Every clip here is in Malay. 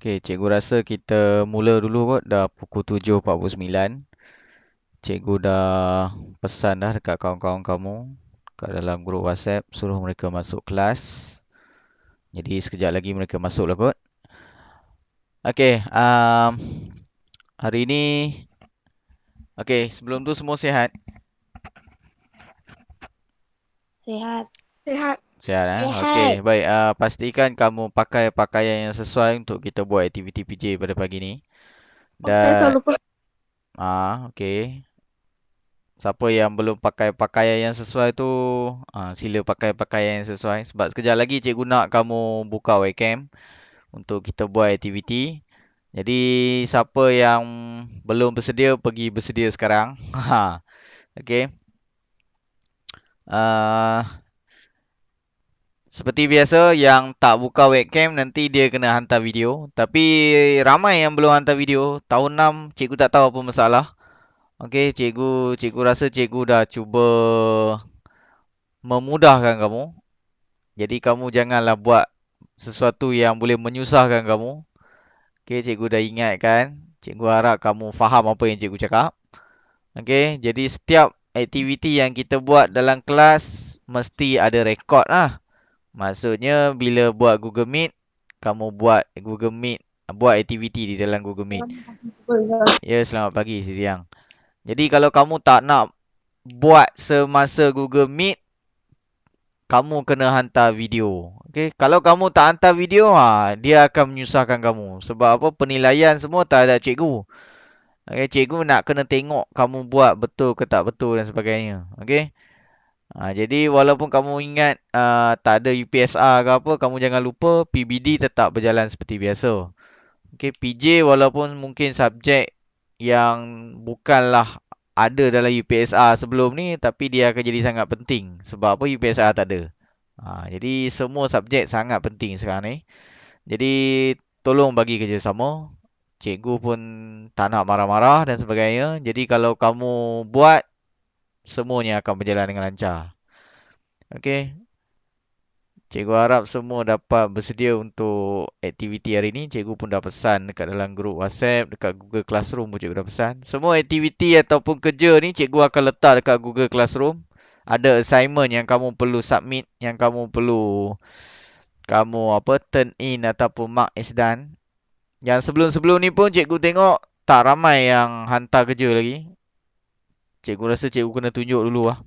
Okey, cikgu rasa kita mula dulu kot. Dah pukul 7.49. Cikgu dah pesan dah dekat kawan-kawan kamu kat dalam grup WhatsApp suruh mereka masuk kelas. Jadi sekejap lagi mereka masuk lah kot. Okey, hari ni sebelum tu semua sihat? Sehat. Sehat. Sihat Okey, Sehat. baik. Pastikan kamu pakai pakaian yang sesuai untuk kita buat aktiviti PJ pada pagi ni. Saya Dan selalu pakai. okey. Siapa yang belum pakai pakaian yang sesuai tu, sila pakai pakaian yang sesuai. Sebab sekejap lagi cikgu nak kamu buka webcam untuk kita buat aktiviti. Jadi, siapa yang belum bersedia, pergi bersedia sekarang. Okey. Uh, Seperti biasa, yang tak buka webcam nanti dia kena hantar video. Tapi ramai yang belum hantar video. Tahun 6, cikgu tak tahu apa masalah. Okey, cikgu rasa cikgu dah cuba memudahkan kamu. Jadi kamu janganlah buat sesuatu yang boleh menyusahkan kamu. Okey, cikgu dah ingatkan. Cikgu harap kamu faham apa yang cikgu cakap. Okey, jadi setiap aktiviti yang kita buat dalam kelas mesti ada rekod lah. Maksudnya bila buat Google Meet, kamu buat Google Meet, buat aktiviti di dalam Google Meet. Ya, selamat pagi, siang. Jadi kalau kamu tak nak buat semasa Google Meet, kamu kena hantar video. Okey, kalau kamu tak hantar video, dia akan menyusahkan kamu. Sebab apa? Penilaian semua tak ada cikgu. Okey, cikgu nak kena tengok kamu buat betul ke tak betul dan sebagainya. Okey. Jadi walaupun kamu ingat tak ada UPSR ke apa, kamu jangan lupa PBD tetap berjalan seperti biasa. Okey, PJ walaupun mungkin subjek yang bukanlah ada dalam UPSR sebelum ni, tapi dia akan jadi sangat penting. Sebab apa? UPSR tak ada. Jadi semua subjek sangat penting sekarang ni. Jadi tolong bagi kerjasama. Cikgu pun tak nak marah-marah dan sebagainya. Jadi kalau kamu buat, semuanya akan berjalan dengan lancar. Okey. Cikgu harap semua dapat bersedia untuk aktiviti hari ni. Cikgu pun dah pesan dekat dalam grup WhatsApp, dekat Google Classroom pun cikgu dah pesan. Semua aktiviti ataupun kerja ni cikgu akan letak dekat Google Classroom. Ada assignment yang kamu perlu submit, yang kamu perlu turn in ataupun mark as done. Yang sebelum-sebelum ni pun cikgu tengok tak ramai yang hantar kerja lagi. Cikgu rasa cikgu kena tunjuk dulu lah.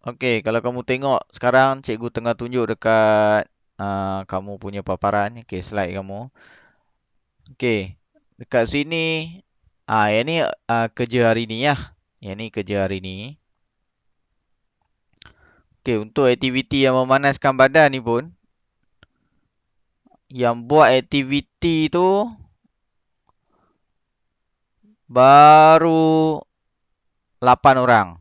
Okey, kalau kamu tengok sekarang cikgu tengah tunjuk dekat kamu punya paparan. Okey, slide kamu. Okey, dekat sini yang ni kerja hari ni ya. Yang ni kerja hari ni. Okey, untuk aktiviti yang memanaskan badan ni pun, yang buat aktiviti tu baru 8 orang.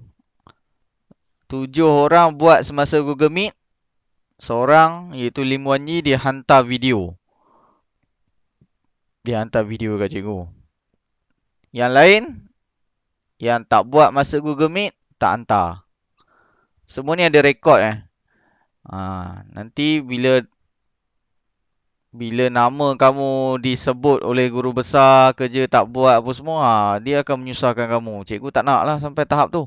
7 orang buat semasa Google Meet. Seorang iaitu Lim Wan Yi dia hantar video. Dia hantar video kat cikgu. Yang lain yang tak buat masa Google Meet tak hantar. Semua ni ada rekod nanti bila nama kamu disebut oleh guru besar, kerja tak buat apa semua, dia akan menyusahkan kamu. Cikgu tak nak lah sampai tahap tu.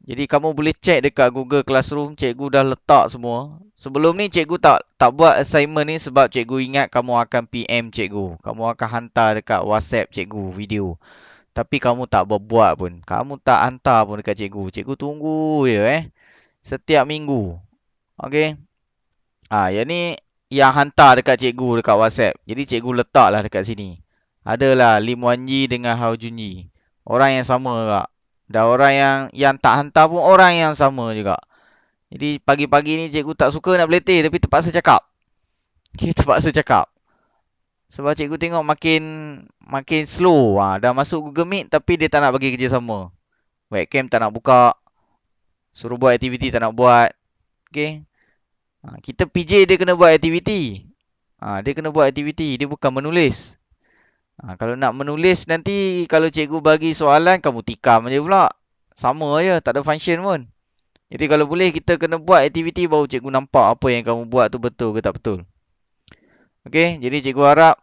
Jadi kamu boleh check dekat Google Classroom, cikgu dah letak semua. Sebelum ni cikgu tak buat assignment ni sebab cikgu ingat kamu akan PM cikgu. Kamu akan hantar dekat WhatsApp cikgu video. Tapi kamu tak buat pun. Kamu tak hantar pun dekat cikgu. Cikgu tunggu je setiap minggu. Okey. Yang ni yang hantar dekat cikgu dekat WhatsApp. Jadi cikgu letaklah dekat sini. Adalah Lim Wan Yi dengan Hao Jun Yi. Orang yang sama juga. Dan orang yang tak hantar pun orang yang sama juga. Jadi pagi-pagi ni cikgu tak suka nak beletih tapi terpaksa cakap. Okay, terpaksa cakap. Sebab cikgu tengok makin slow. Dah masuk Google Meet tapi dia tak nak bagi kerjasama. Webcam tak nak buka. Suruh buat aktiviti tak nak buat. Okay. Kita PJ dia kena buat aktiviti. Dia kena buat aktiviti, dia bukan menulis. Kalau nak menulis nanti kalau cikgu bagi soalan kamu tikam je pula. Sama je, tak ada function pun. Jadi kalau boleh kita kena buat aktiviti baru cikgu nampak apa yang kamu buat tu betul ke tak betul. Okey, jadi cikgu harap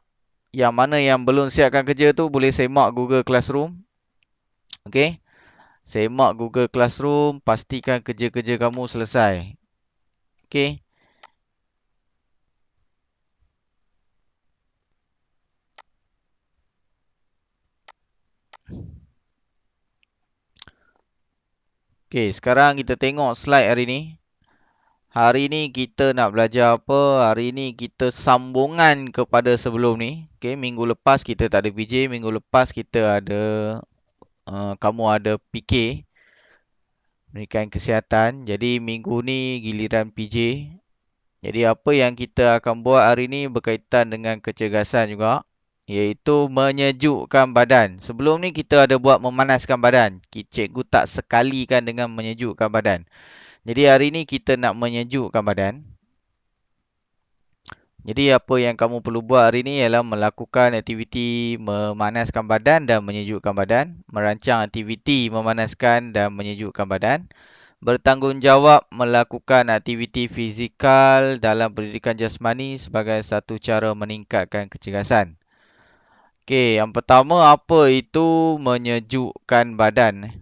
yang mana yang belum siapkan kerja tu boleh semak Google Classroom. Okey. Semak Google Classroom, pastikan kerja-kerja kamu selesai. Okey. Okey, sekarang kita tengok slide hari ni. Hari ni kita nak belajar apa? Hari ni kita sambungan kepada sebelum ni. Okey, minggu lepas kita tak ada PJ, minggu lepas kita ada kamu ada PK, pendidikan kesihatan. Jadi minggu ni giliran PJ. Jadi apa yang kita akan buat hari ni berkaitan dengan kecergasan juga, iaitu menyejukkan badan. Sebelum ni kita ada buat memanaskan badan. Cikgu tak sekalikan dengan menyejukkan badan. Jadi hari ni kita nak menyejukkan badan. Jadi apa yang kamu perlu buat hari ni ialah melakukan aktiviti memanaskan badan dan menyejukkan badan. Merancang aktiviti memanaskan dan menyejukkan badan. Bertanggungjawab melakukan aktiviti fizikal dalam pendidikan jasmani sebagai satu cara meningkatkan kecergasan. Okey, yang pertama apa itu menyejukkan badan?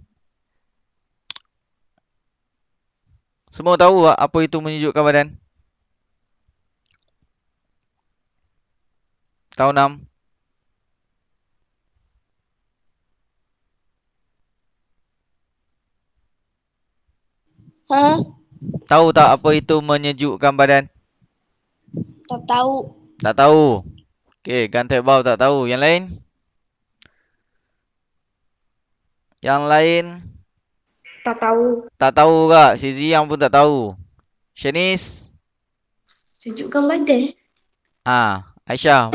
Semua tahu tak apa itu menyejukkan badan? Tahu 6? Hah? Tahu tak apa itu menyejukkan badan? Tak tahu. Tak tahu. Okey, gantai bau tak tahu. Yang lain? Yang lain? Tak tahu. Tak tahu kak. Si Ziyang pun tak tahu. Shanice? Sejukkan badan. Aisyah.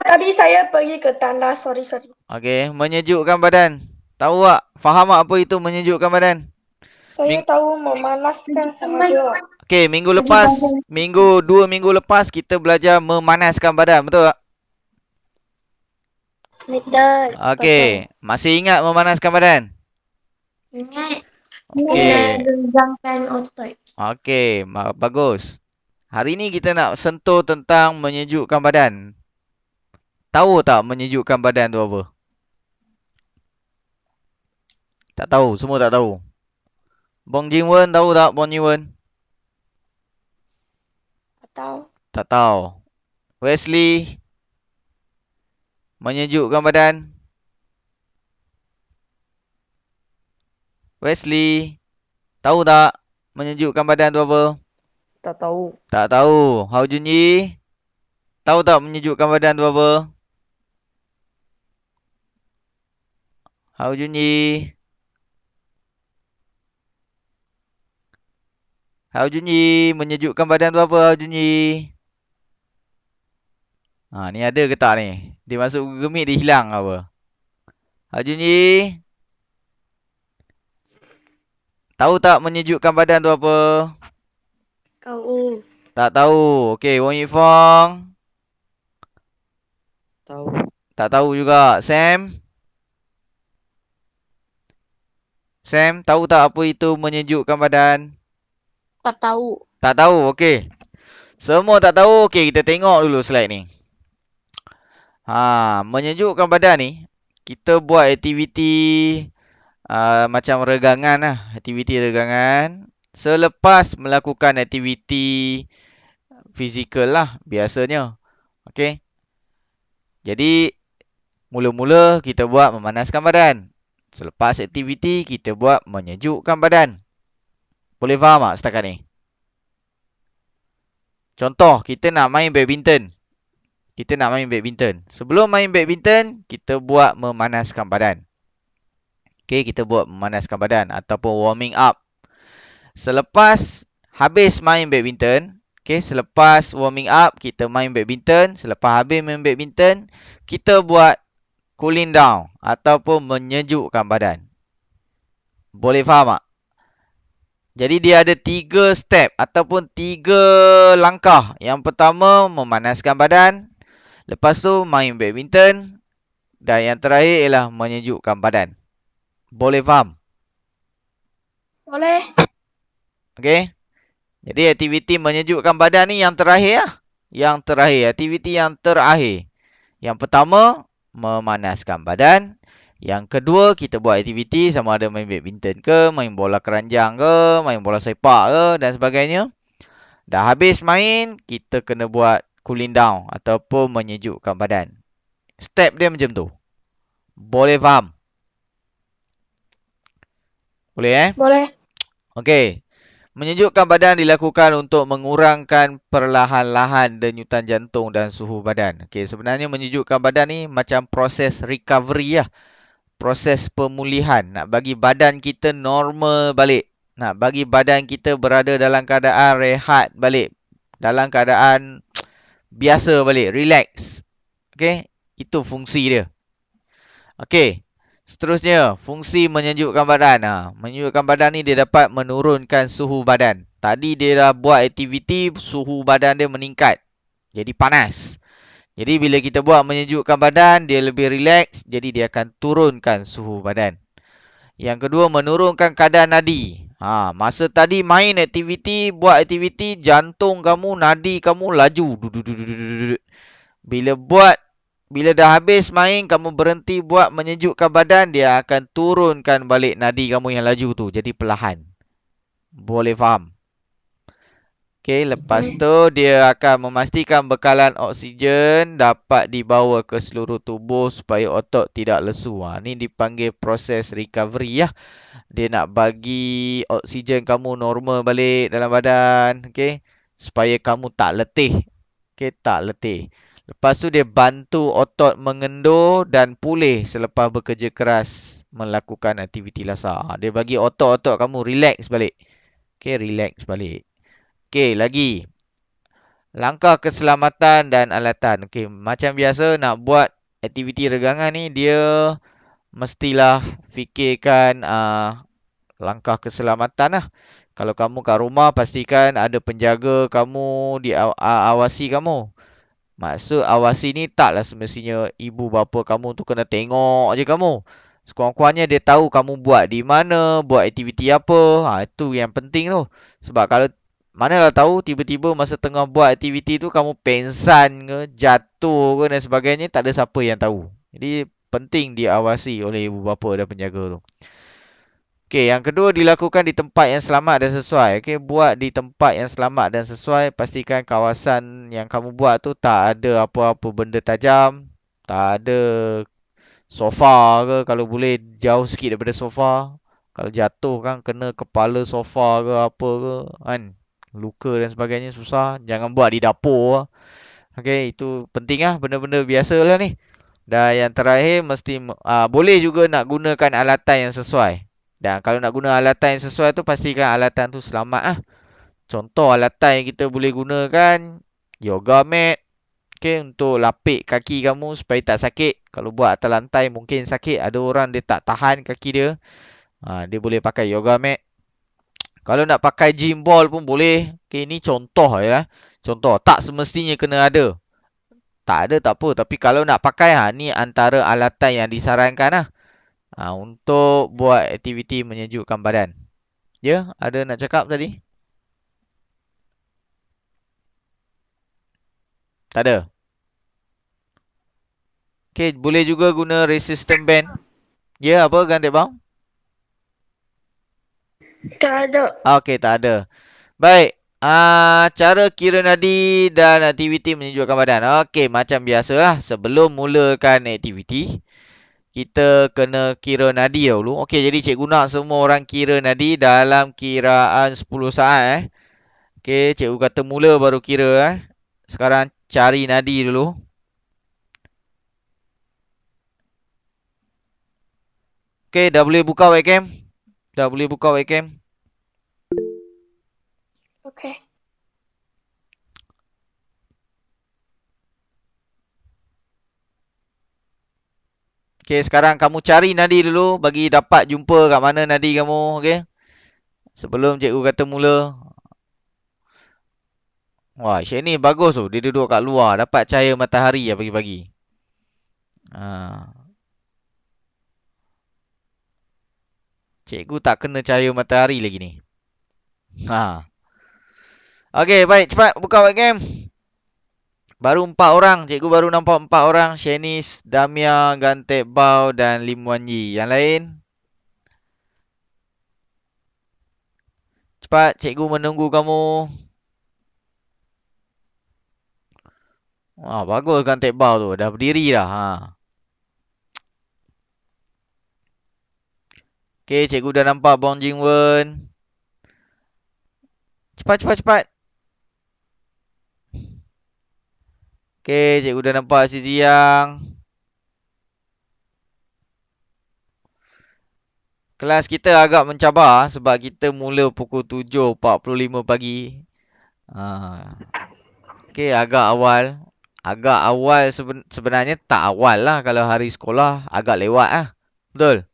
Tadi saya pergi ke tandas. Sorry. Okey, menyejukkan badan. Tahu tak? Faham tak apa itu menyejukkan badan? Saya tahu memanaskan sahaja. Okey, dua minggu lepas kita belajar memanaskan badan, betul tak? Betul. Okey, masih ingat memanaskan badan? Ingat. Okey. Menggangkan otot. Okey, bagus. Hari ni kita nak sentuh tentang menyejukkan badan. Tahu tak menyejukkan badan tu apa? Tak tahu, semua tak tahu. Bong Jingwen tahu tak Bong Jingwen? Tak tahu. Tak tahu. Wesley, menyejukkan badan. Wesley, tahu tak menyejukkan badan tu apa? Tak tahu. Tak tahu. Hao Junyi, tahu tak menyejukkan badan tu apa? Hao Junyi. Hao Junyi, menyejukkan badan tu apa Hao Junyi? Ni ada ke tak ni? Dia masuk Google Meet, dia hilang apa? Hao Junyi, tahu tak menyejukkan badan tu apa? Tahu. Tak tahu. Okey, Wong Yifong. Tahu. Tak tahu juga. Sam? Sam, tahu tak apa itu menyejukkan badan? Tak tahu. Tak tahu. Okey. Semua tak tahu. Okey, kita tengok dulu slide ni. Menyejukkan badan ni, kita buat aktiviti macam regangan lah. Aktiviti regangan. Selepas melakukan aktiviti fizikal lah biasanya. Okey. Jadi, mula-mula kita buat memanaskan badan. Selepas aktiviti, kita buat menyejukkan badan. Boleh faham tak setakat ni? Contoh, kita nak main badminton. Sebelum main badminton, kita buat memanaskan badan. Okey, kita buat memanaskan badan ataupun warming up. Selepas habis main badminton, selepas warming up, kita main badminton. Selepas habis main badminton, kita buat cooling down ataupun menyejukkan badan. Boleh faham tak? Jadi dia ada 3 step ataupun 3 langkah. Yang pertama, memanaskan badan. Lepas tu, main badminton. Dan yang terakhir ialah menyejukkan badan. Boleh faham? Boleh. Okey? Jadi aktiviti menyejukkan badan ni yang terakhir lah. Yang terakhir, aktiviti yang terakhir. Yang pertama, memanaskan badan. Yang kedua, kita buat aktiviti sama ada main badminton ke, main bola keranjang ke, main bola sepak ke dan sebagainya. Dah habis main, kita kena buat cooling down ataupun menyejukkan badan. Step dia macam tu. Boleh faham? Boleh Boleh. Okey. Menyejukkan badan dilakukan untuk mengurangkan perlahan-lahan denyutan jantung dan suhu badan. Okey, sebenarnya menyejukkan badan ni macam proses recovery lah. Proses pemulihan. Nak bagi badan kita normal balik. Nak bagi badan kita berada dalam keadaan rehat balik. Dalam keadaan biasa balik. Relax. Okey, itu fungsi dia. Okey, seterusnya fungsi menyejukkan badan. Menyejukkan badan ni dia dapat menurunkan suhu badan. Tadi dia dah buat aktiviti, suhu badan dia meningkat. Jadi panas. Jadi bila kita buat menyejukkan badan, dia lebih relax. Jadi dia akan turunkan suhu badan. Yang kedua, menurunkan kadar nadi. Masa tadi main aktiviti, buat aktiviti, jantung kamu, nadi kamu laju. Bila buat, bila dah habis main, kamu berhenti buat menyejukkan badan, dia akan turunkan balik nadi kamu yang laju tu. Jadi perlahan. Boleh faham? Okey, lepas tu dia akan memastikan bekalan oksigen dapat dibawa ke seluruh tubuh supaya otot tidak lesu. Ni dipanggil proses recovery ya. Dia nak bagi oksigen kamu normal balik dalam badan, okey, supaya kamu tak letih. Okey, tak letih. Lepas tu dia bantu otot mengendur dan pulih selepas bekerja keras melakukan aktiviti lasar. Dia bagi otot-otot kamu relax balik. Okey, relax balik. Okey, lagi. Langkah keselamatan dan alatan. Okey, macam biasa nak buat aktiviti regangan ni, dia mestilah fikirkan langkah keselamatan lah. Kalau kamu kat rumah, pastikan ada penjaga kamu, awasi kamu. Maksud awasi ni taklah semestinya ibu bapa kamu tu kena tengok je kamu. Sekurang-kurangnya dia tahu kamu buat di mana, buat aktiviti apa. Itu yang penting tu. Sebab kalau manalah tahu tiba-tiba masa tengah buat aktiviti tu kamu pengsan ke, jatuh ke dan sebagainya, tak ada siapa yang tahu. Jadi penting diawasi oleh ibu bapa dan penjaga tu. Okey, yang kedua dilakukan di tempat yang selamat dan sesuai. Okey, buat di tempat yang selamat dan sesuai. Pastikan kawasan yang kamu buat tu tak ada apa-apa benda tajam, tak ada sofa ke, kalau boleh jauh sikit daripada sofa. Kalau jatuh kan kena kepala sofa ke apa ke kan. Luka dan sebagainya susah. Jangan buat di dapur. Okey, itu penting lah, benda-benda biasa lah ni. Dan yang terakhir mesti boleh juga nak gunakan alatan yang sesuai. Dan kalau nak guna alatan yang sesuai tu, pastikan alatan tu selamat lah. Contoh alatan yang kita boleh gunakan, yoga mat. Okay, untuk lapik kaki kamu supaya tak sakit. Kalau buat atas lantai mungkin sakit. Ada orang dia tak tahan kaki dia. Dia boleh pakai yoga mat. Kalau nak pakai gym ball pun boleh. Okay, ni contoh ya. Contoh, tak semestinya kena ada. Tak ada tak apa. Tapi kalau nak pakai, ni antara alatan yang disarankan lah. Untuk buat aktiviti menyejukkan badan. Ya, ada nak cakap tadi? Tak ada. Okey, boleh juga guna resistant band. Ya, apa ganti bang? Tak ada. Okey, tak ada. Baik. Cara kira nadi dan aktiviti menyejukkan badan. Okey, macam biasalah. Sebelum mulakan aktiviti, kita kena kira nadi dahulu. Okey, jadi cikgu nak semua orang kira nadi dalam kiraan 10 saat. Okey, cikgu kata mula baru kira. Sekarang cari nadi dulu. Okey, dah boleh buka webcam? Dah boleh buka webcam? Okey. Okey, sekarang kamu cari nadi dulu bagi dapat jumpa kat mana nadi kamu, okey? Sebelum cikgu kata mula. Wah, Syed ni bagus tu. Dia duduk kat luar. Dapat cahaya matahari lah pagi-pagi. Ha. Cikgu tak kena cahaya matahari lagi ni. Ha. Okey, baik. Cepat buka webcam. Baru 4 orang. Cikgu baru nampak 4 orang. Shanice, Damia, Gantek Bao dan Lim Wan Yi. Yang lain? Cepat, cikgu menunggu kamu. Wah, bagus Gantek Bao tu. Dah berdiri dah. Ha. Okey, cikgu dah nampak Bong Jing Wen. Cepat, cepat, cepat. Okey, cikgu dah nampak Si Jiang. Kelas kita agak mencabar sebab kita mula pukul 7.45 pagi. Ha. Okey, agak awal. Agak awal sebenarnya tak awal lah kalau hari sekolah. Agak lewat lah. Betul?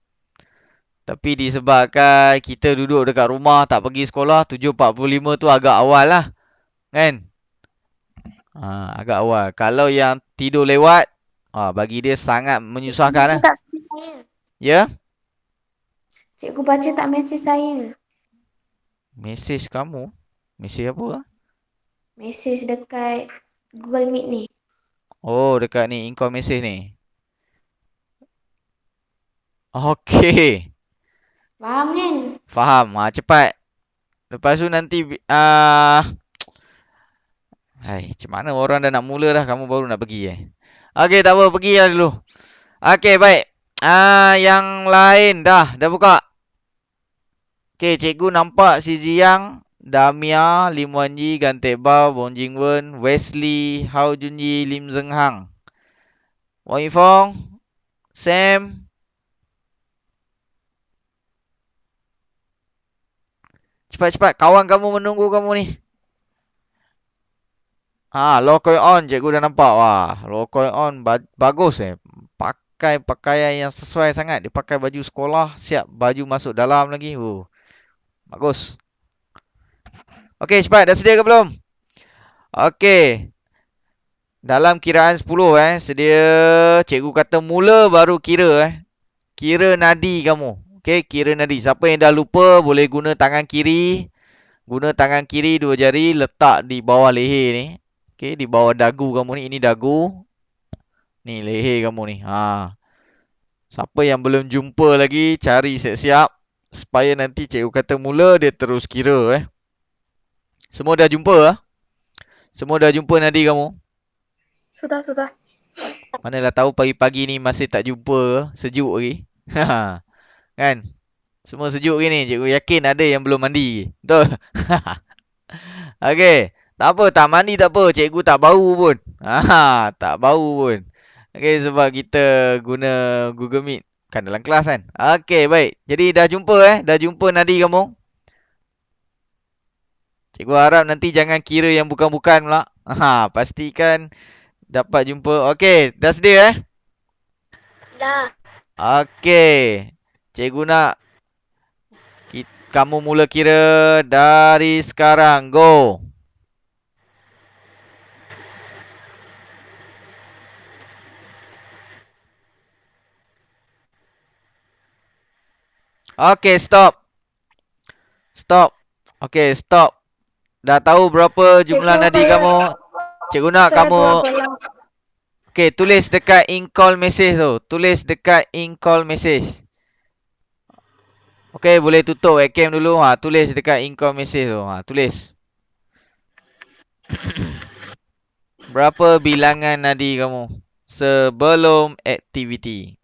Tapi disebabkan kita duduk dekat rumah tak pergi sekolah, 7.45 tu agak awal lah. Kan? Agak awal. Kalau yang tidur lewat, bagi dia sangat Cikgu menyusahkan baca lah. tak mesej saya. Ya? Cikgu baca tak mesej saya. Mesej kamu? Mesej apa lah? Mesej dekat Google Meet ni. Oh, dekat ni, income mesej ni. Okey. Faham kan? Faham. Cepat. Lepas tu nanti hai, macam mana orang dah nak mula dah, kamu baru nak pergi Okey, tak apa, pergi lah dulu. Okey, baik. Yang lain dah buka. Okey, cikgu nampak Si Jiang, Damia, Lim Wan Yi, Gantek Bao, Bong Jing Wen, Wesley, Hao Junyi, Lim Zeng Hang. Wang Yifong, Sam. Cepat-cepat, kawan kamu menunggu kamu ni. Lo Koi On, cikgu dah nampak. Wah, Lo Koi On bagus Pakai pakaian yang sesuai sangat. Dia pakai baju sekolah, siap baju masuk dalam lagi. Bagus. Okey, cepat. Dah sedia ke belum? Okey. Dalam kiraan 10 sedia. Cikgu kata mula baru kira Kira nadi kamu. Okey, kira nadi. Siapa yang dah lupa boleh guna tangan kiri. Guna tangan kiri 2 jari letak di bawah leher ni. Okey, di bawah dagu kamu ni. Ini dagu. Ni leher kamu ni. Siapa yang belum jumpa lagi, cari siap-siap. Supaya nanti cikgu kata mula, dia terus kira Semua dah jumpa Semua dah jumpa nadi kamu? Sudah. Manalah tahu pagi-pagi ni masih tak jumpa, sejuk lagi. Kan? Semua sejuk lagi ni. Cikgu yakin ada yang belum mandi. Betul? Okey. Tak apa, tak mandi tak apa. Cikgu tak bau pun. Tak bau pun. Okey, sebab kita guna Google Meet. Kan dalam kelas kan? Okey, baik. Jadi dah jumpa Dah jumpa nadi kamu? Cikgu harap nanti jangan kira yang bukan-bukan pula. Pastikan dapat jumpa. Okey, dah sedia Dah. Okey. Cikgu nak kamu mula kira dari sekarang. Go. Okey, stop. Stop. Okey, stop. Dah tahu berapa jumlah Cikgu, nadi kamu? Cikgu nak saya kamu... buat bola. Okey, tulis dekat in-call message tu. Tulis dekat in-call message. Okey, boleh tutup webcam dulu. Tulis dekat in-call message tu. Tulis. Berapa bilangan nadi kamu sebelum aktiviti?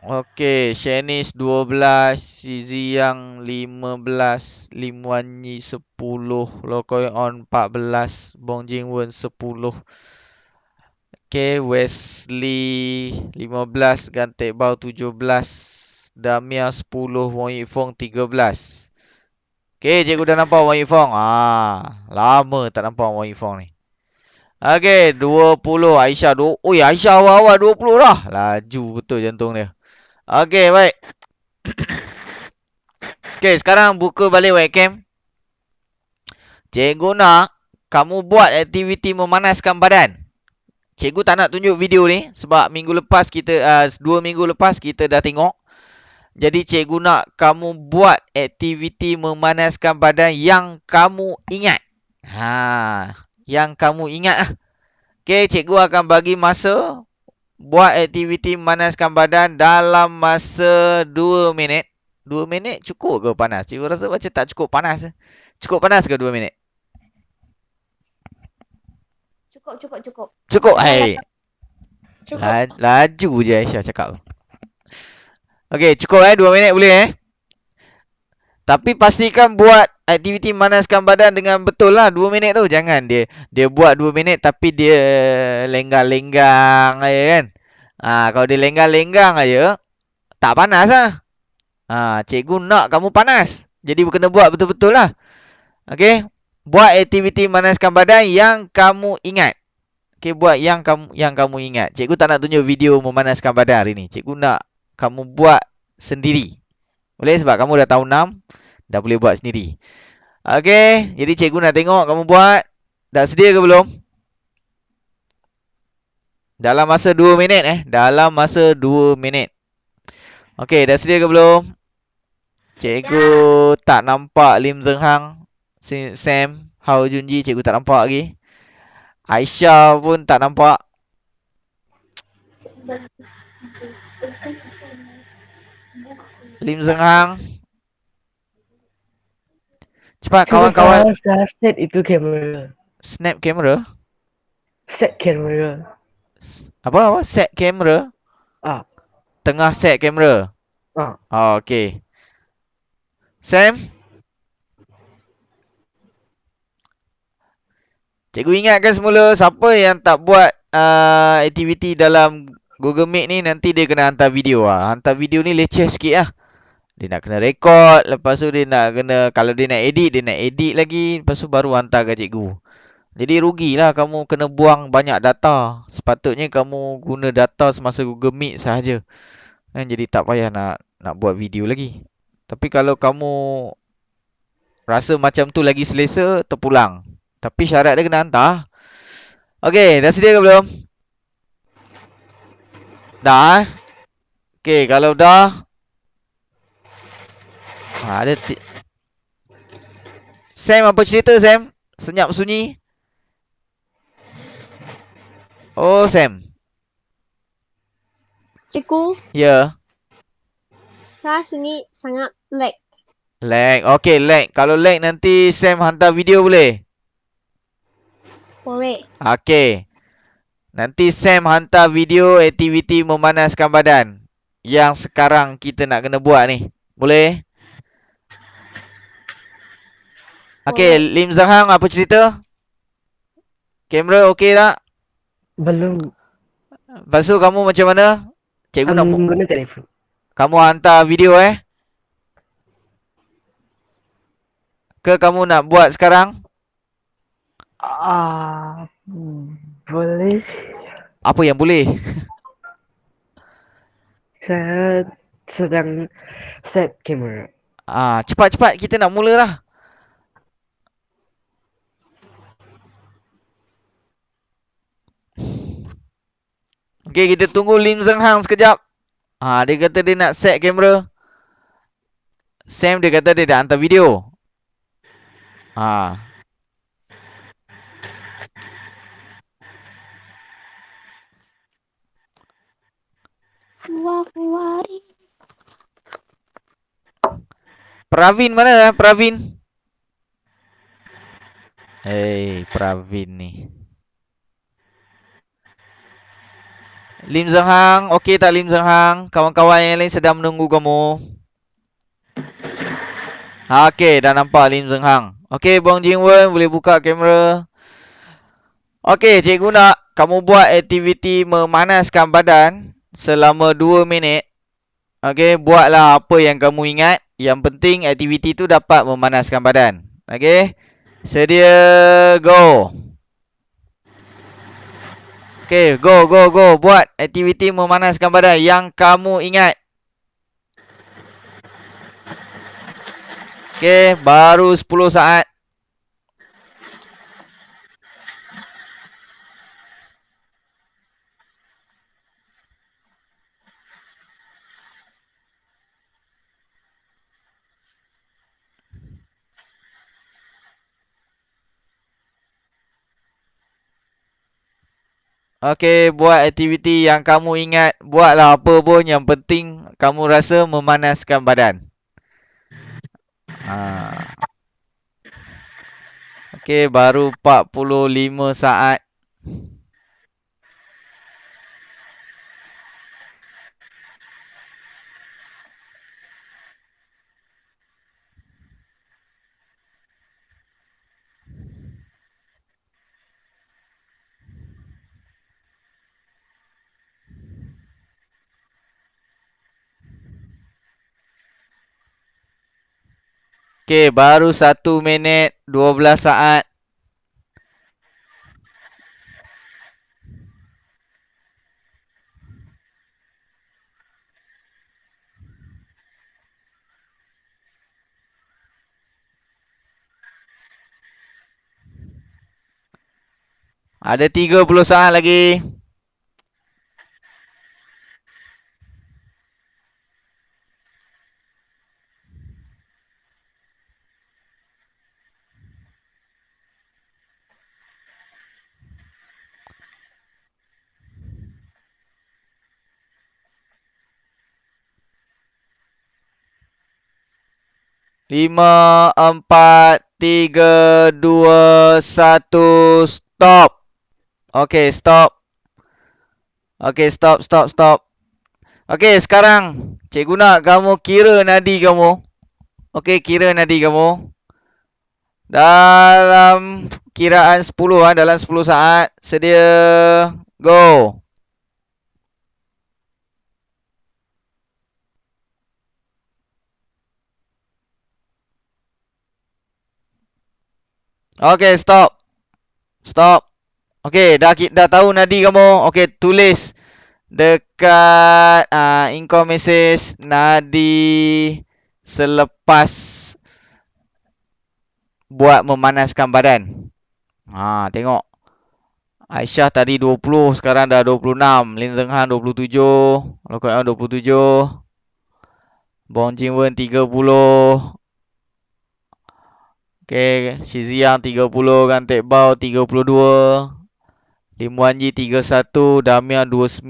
Okey, Shanice 12, Si Ziyang 15, Lim Wan Yi 10, Lo Koi On 14, Bong Jing Wen 10. Okey, Wesley 15, Gantek Bao 17, Damia 10, Wong Yik Fong 13. Okey, cikgu dah nampak Wong Yik Fong. Lama tak nampak Wong Yik Fong ni. Okey, 20. Aisyah oi, Aisyah awal-awal 20 dah. Laju betul jantung dia. Okey, baik. Okey, sekarang buka balik webcam. Cikgu nak kamu buat aktiviti memanaskan badan. Cikgu tak nak tunjuk video ni sebab minggu lepas kita 2 minggu lepas kita dah tengok. Jadi cikgu nak kamu buat aktiviti memanaskan badan yang kamu ingat. Yang kamu ingat lah. Okey, cikgu akan bagi masa buat aktiviti memanaskan badan dalam masa 2 minit. 2 minit cukup ke panas? Cikgu rasa macam tak cukup panas. Cukup panas ke 2 minit? Cukup. Cukup. Dah Hai. Cukup. Laju je Aisyah cakap. Okey, cukup 2 minit boleh Tapi pastikan buat aktiviti manaskan badan dengan betul lah 2 minit tu. Jangan dia buat 2 minit tapi dia lenggang-lenggang aja kan. Kalau dia lenggang-lenggang aja tak panas lah. Cikgu nak kamu panas. Jadi kena buat betul-betul lah. Okey. Buat aktiviti manaskan badan yang kamu ingat. Okey, buat yang kamu ingat. Cikgu tak nak tunjuk video memanaskan badan hari ni. Cikgu nak kamu buat sendiri. Boleh sebab kamu dah tahun 6, dah boleh buat sendiri. Okey, jadi cikgu nak tengok kamu buat. Dah sedia ke belum? Dalam masa 2 minit Dalam masa 2 minit. Okey, dah sedia ke belum? Cikgu tak nampak Lim Zeng Hang, Sam, Hao Junji, cikgu tak nampak lagi. Aisyah pun tak nampak. Lim Zeng Hang. Cepat kawan-kawan. Saya set itu kamera. Snap kamera. Set kamera. Apa? Set kamera. Tengah set kamera. Okey. Sam. Cikgu ingatkan semula siapa yang tak buat aktiviti dalam Google Meet ni nanti dia kena hantar video Hantar video ni leceh sikit lah. Dia nak kena rekod, lepas tu dia nak kena, kalau dia nak edit lagi, lepas tu baru hantar ke cikgu. Jadi rugilah kamu kena buang banyak data. Sepatutnya kamu guna data semasa Google Meet sahaja. Jadi tak payah nak buat video lagi. Tapi kalau kamu rasa macam tu lagi selesa, terpulang. Tapi syarat dia kena hantar. Okey, dah sedia ke belum? Dah Okey, kalau dah ada Sam, apa cerita Sam? Senyap sunyi. Oh, Sam. Cikgu, Ya. saya sini sangat lag. Lag. Okey, lag. Kalau lag nanti Sam hantar video boleh? Boleh. Okey. Nanti Sam hantar video aktiviti memanaskan badan yang sekarang kita nak kena buat ni. Boleh? Okey, Lim Zeng Hang, apa cerita? Kamera okey tak? Belum. Lepas tu kamu macam mana? Cikgu nak guna telefon. kamu hantar video Ke kamu nak buat sekarang? Boleh. Apa yang boleh? Saya sedang set kamera. Cepat-cepat kita nak mula lah. Okey, kita tunggu Lim Zeng Hang sekejap. Dia kata dia nak set kamera. Sam dia kata dia dah hantar video. Pravin mana Pravin? Pravin ni. Lim Zeng Hang, okey tak Lim Zeng Hang? Kawan-kawan yang lain sedang menunggu kamu. Okey, dah nampak Lim Zeng Hang. Okey, Bong Jingwen boleh buka kamera. Okey, cikgu nak kamu buat aktiviti memanaskan badan selama 2 minit. Okey, buatlah apa yang kamu ingat. Yang penting aktiviti tu dapat memanaskan badan. Okey. Sedia, go. Okey, go. Buat aktiviti memanaskan badan yang kamu ingat. Okey, baru 10 saat. Okey, buat aktiviti yang kamu ingat. Buatlah apa pun, yang penting kamu rasa memanaskan badan. Okey, baru 45 saat. Okey, baru 1 minit 12 saat. Ada 30 saat lagi. Lima, empat, tiga, dua, satu, stop. Okey, stop. Okey, stop. Okey, sekarang cikgu nak kamu kira nadi kamu. Okey, kira nadi kamu. Dalam kiraan 10, dalam 10 saat. Sedia, go. Okey, stop. Okey, dah tahu nadi kamu. Okey, tulis dekat income message nadi selepas buat memanaskan badan. Tengok. Aisyah tadi 20, sekarang dah 26. Lin Zeng Han 27, Lokoi On 27. Bong Jin Wen 30. Okey, Shi Ziyang 30, Gan Teck Bao 32. Lim Wan Yi 31, Damian 29.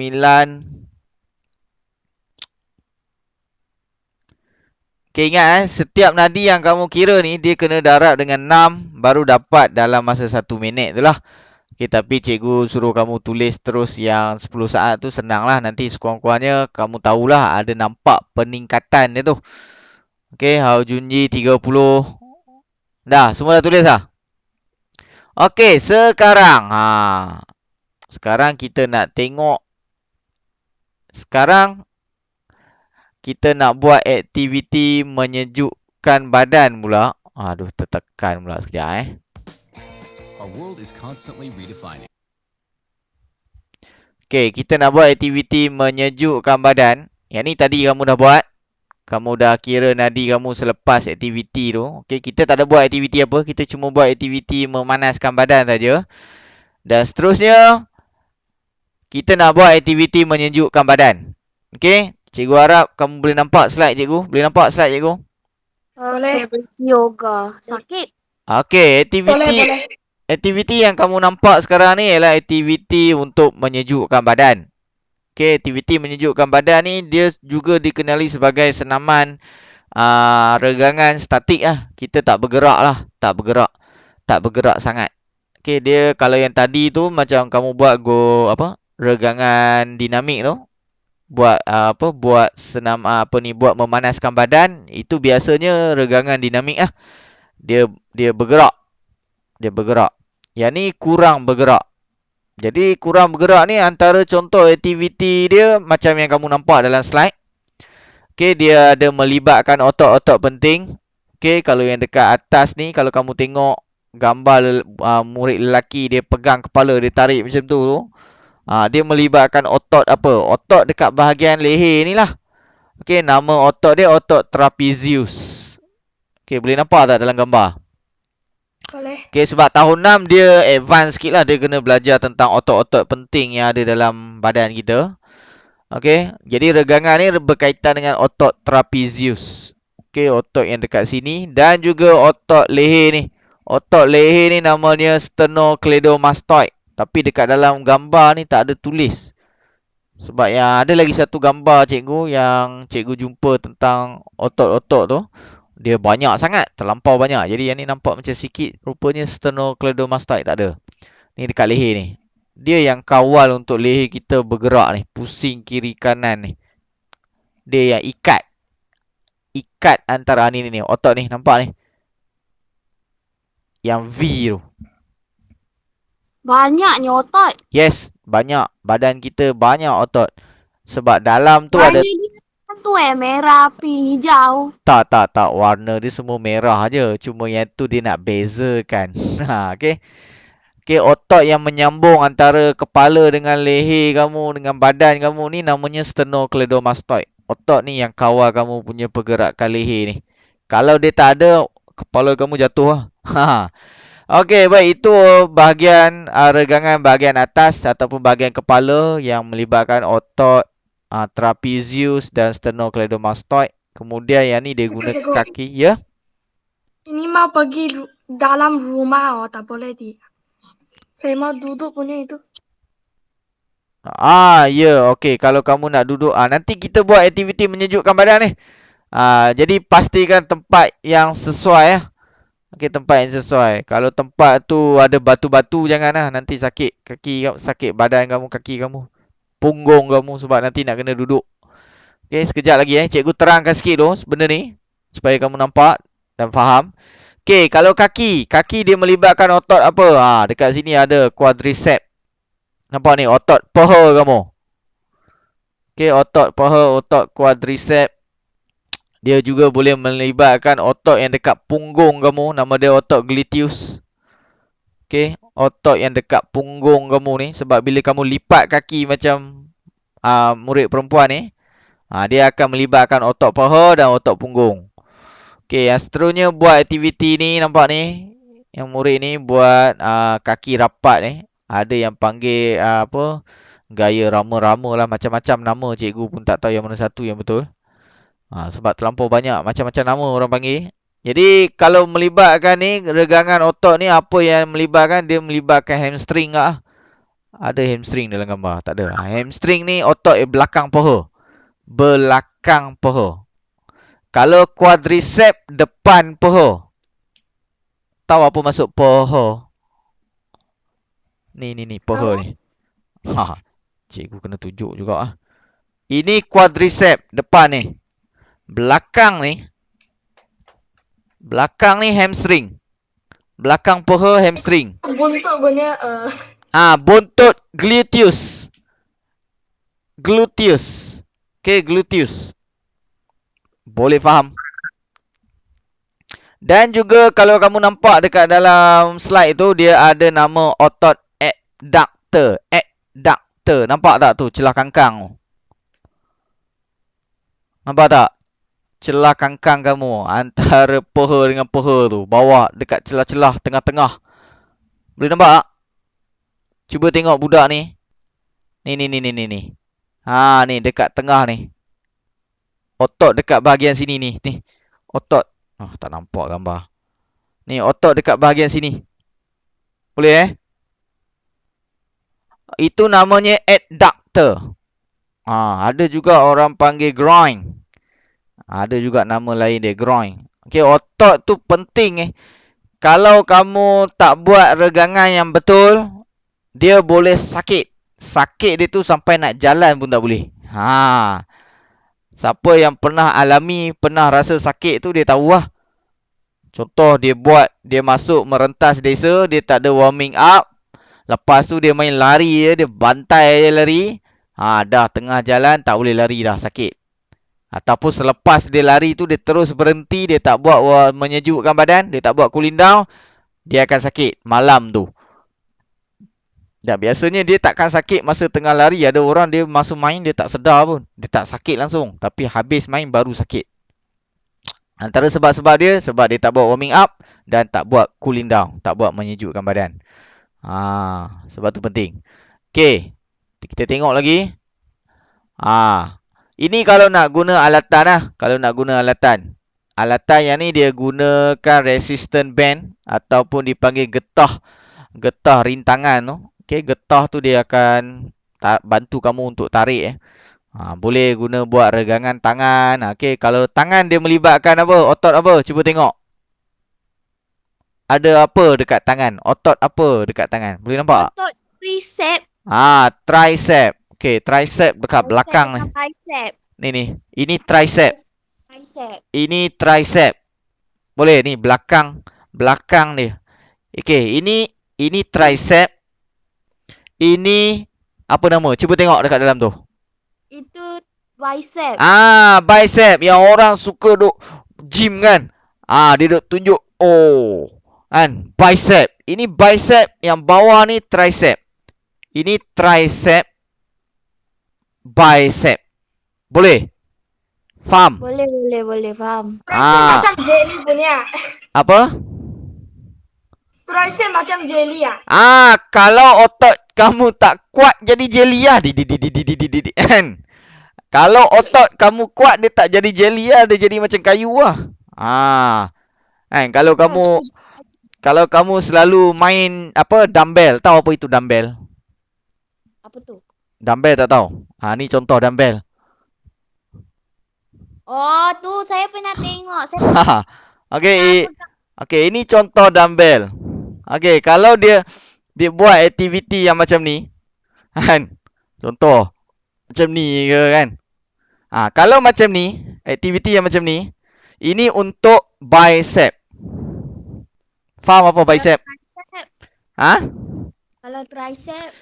Okey, ingat setiap nadi yang kamu kira ni dia kena darab dengan 6 baru dapat dalam masa 1 minit tu lah. Okey, tapi cikgu suruh kamu tulis terus yang 10 saat tu senanglah. Nanti sekurang-kurangnya kamu tahulah ada nampak peningkatan dia tu. Okey, Hao Junji 30. Dah, semua dah tulis dah? Okey, sekarang sekarang kita nak tengok. Sekarang kita nak buat aktiviti menyejukkan badan pula. Aduh, tertekan pula sekejap Our world is constantly redefining. Okey, kita nak buat aktiviti menyejukkan badan. Yang ni tadi kamu dah buat. Kamu dah kira nadi kamu selepas aktiviti tu. Okey, kita tak ada buat aktiviti apa. Kita cuma buat aktiviti memanaskan badan saja. Dan seterusnya, kita nak buat aktiviti menyejukkan badan. Okey, cikgu harap kamu boleh nampak slide cikgu. Boleh nampak slide cikgu? Saya berhenti yoga. Sakit. Okey, aktiviti yang kamu nampak sekarang ni ialah aktiviti untuk menyejukkan badan. Okey, aktiviti menyejukkan badan ni dia juga dikenali sebagai senaman regangan statik lah. Kita tak bergerak lah. Tak bergerak sangat. Okey, dia kalau yang tadi tu macam kamu buat regangan dinamik tu. Buat senam buat memanaskan badan, itu biasanya regangan dinamik lah. Dia bergerak. Yang ni kurang bergerak. Jadi kurang bergerak ni antara contoh aktiviti dia macam yang kamu nampak dalam slide. Okey, dia ada melibatkan otot-otot penting. Okey, kalau yang dekat atas ni, kalau kamu tengok gambar murid lelaki dia pegang kepala, dia tarik macam tu. Dia melibatkan otot apa? Otot dekat bahagian leher ni lah. Okey, nama otot dia otot trapezius. Okey, boleh nampak tak dalam gambar? Boleh. Okey, sebab tahun 6 dia advance sikit lah. Dia kena belajar tentang otot-otot penting yang ada dalam badan kita. Okey, jadi regangan ni berkaitan dengan otot trapezius. Okey, otot yang dekat sini. Dan juga otot leher ni. Otot leher ni namanya sternocleidomastoid. Tapi dekat dalam gambar ni tak ada tulis. Sebab yang ada lagi satu gambar cikgu yang cikgu jumpa tentang otot-otot tu. Dia banyak sangat, terlampau banyak. Jadi yang ni nampak macam sikit. Rupanya sternocleidomastoid tak ada. Ni dekat leher ni. Dia yang kawal untuk leher kita bergerak ni. Pusing kiri kanan ni. Dia yang ikat. Ikat antara ni otot ni. Nampak ni? Yang V tu. Banyaknya otot. Yes, banyak. Badan kita banyak otot. Sebab dalam tu Warna ada... dia kan tu merah, pink, hijau. Tak. Warna dia semua merah je. Cuma yang tu dia nak bezakan. Okay. Okay, otot yang menyambung antara kepala dengan leher kamu, dengan badan kamu ni namanya sternocleidomastoid. Otot ni yang kawal kamu punya pergerakan leher ni. Kalau dia tak ada, kepala kamu jatuh lah. Okey, baik, itu bahagian regangan bahagian atas ataupun bahagian kepala yang melibatkan otot trapezius dan sternocleidomastoid. Kemudian yang ni dia guna kaki, ya. Ini mau pergi dalam rumah, tak boleh di. Saya mau duduk punya itu. Ya, okey. Kalau kamu nak duduk, nanti kita buat aktiviti menyejukkan badan ni. Jadi pastikan tempat yang sesuai ya. Okey, tempat yang sesuai. Kalau tempat tu ada batu-batu janganlah, nanti sakit kaki, sakit badan kamu, kaki kamu, punggung kamu sebab nanti nak kena duduk. Okey, sekejap lagi cikgu terangkan sikit tu benda ni supaya kamu nampak dan faham. Okey, kalau kaki dia melibatkan otot apa? Dekat sini ada quadricep. Nampak ni otot paha kamu. Okey, otot paha, otot quadricep. Dia juga boleh melibatkan otot yang dekat punggung kamu. Nama dia otot gluteus. Okey, otot yang dekat punggung kamu ni. Sebab bila kamu lipat kaki macam murid perempuan ni, dia akan melibatkan otot paha dan otot punggung. Okey, yang seterusnya buat aktiviti ni, nampak ni. Yang murid ni buat kaki rapat ni. Ada yang panggil gaya rama-rama lah. Macam-macam nama, cikgu pun tak tahu yang mana satu yang betul. Sebab terlampau banyak macam-macam nama orang panggil. Jadi kalau melibatkan ni, regangan otot ni, apa yang melibatkan? Dia melibatkan hamstring lah. Ada hamstring dalam gambar? Tak ada. Hamstring ni otot belakang paha. Belakang paha. Kalau quadricep depan paha. Tahu apa maksud paha? Ni paha ni. Cikgu kena tunjuk juga. Ini quadricep depan ni. Belakang ni hamstring. Belakang paha hamstring. Buntut punya Buntut gluteus. Gluteus. Okey, gluteus. Boleh faham? Dan juga kalau kamu nampak dekat dalam slide tu, dia ada nama otot adductor. Adductor. Nampak tak tu celah kangkang tu? Nampak tak? Celah kangkang kamu antara paha dengan paha tu, bawah dekat celah-celah tengah-tengah. Boleh nampak tak? Cuba tengok budak ni. Ni. Ni dekat tengah ni. Otot dekat bahagian sini ni. Ni. Otot. Tak nampak gambar. Ni otot dekat bahagian sini. Boleh Itu namanya adductor. Ada juga orang panggil groin. Ada juga nama lain dia, groin. Okey, otot tu penting Kalau kamu tak buat regangan yang betul, dia boleh sakit. Sakit dia tu sampai nak jalan pun tak boleh. Siapa yang pernah alami, pernah rasa sakit tu, dia tahu lah. Contoh dia masuk merentas desa, dia tak ada warming up. Lepas tu dia main lari dia bantai dia lari. Dah tengah jalan tak boleh lari dah, sakit. Ataupun selepas dia lari tu, dia terus berhenti, dia tak buat menyejukkan badan, dia tak buat cooling down, dia akan sakit malam tu. Dan biasanya dia takkan sakit masa tengah lari. Ada orang dia masa main dia tak sedar pun. Dia tak sakit langsung. Tapi habis main baru sakit. Antara sebab-sebab dia, sebab dia tak buat warming up dan tak buat cooling down. Tak buat menyejukkan badan. Sebab tu penting. Okey. Kita tengok lagi. Ini kalau nak guna alatan lah. Kalau nak guna alatan. Alatan yang ni dia gunakan resistant band ataupun dipanggil getah. Getah rintangan tu. Okey, getah tu dia akan bantu kamu untuk tarik. Boleh guna buat regangan tangan. Okey, kalau tangan dia melibatkan apa? Otot apa? Cuba tengok. Ada apa dekat tangan? Otot apa dekat tangan? Boleh nampak? Otot tricep. Tricep. Okey, tricep dekat belakang ni. Bicep. Ni. Ini tricep. Bicep. Ini tricep. Boleh ni belakang dia. Okey, ini tricep. Ini apa nama? Cuba tengok dekat dalam tu. Itu bicep. Bicep yang orang suka duk gym kan. Dia duk tunjuk kan bicep. Ini bicep yang bawah ni tricep. Ini tricep bicep. Boleh? Faham? Boleh, faham. Tricep macam jelly punya. Apa? Tricep macam jelly ya. Kalau otot kamu tak kuat jadi jelly lah. Kan? Kalau otot kamu kuat dia tak jadi jelly lah, dia jadi macam kayu lah. Kan kalau kamu selalu main apa dumbbell, tahu apa itu dumbbell? Apa tu? Dumbbell tak tahu? Ni contoh dumbbell. Oh, tu saya pernah tengok. Saya pernah Okey, ini contoh dumbbell. Okey, kalau dia buat aktiviti yang macam ni, kan? Contoh macam ni ke kan? Kalau macam ni, aktiviti yang macam ni, ini untuk bicep. Faham apa bicep?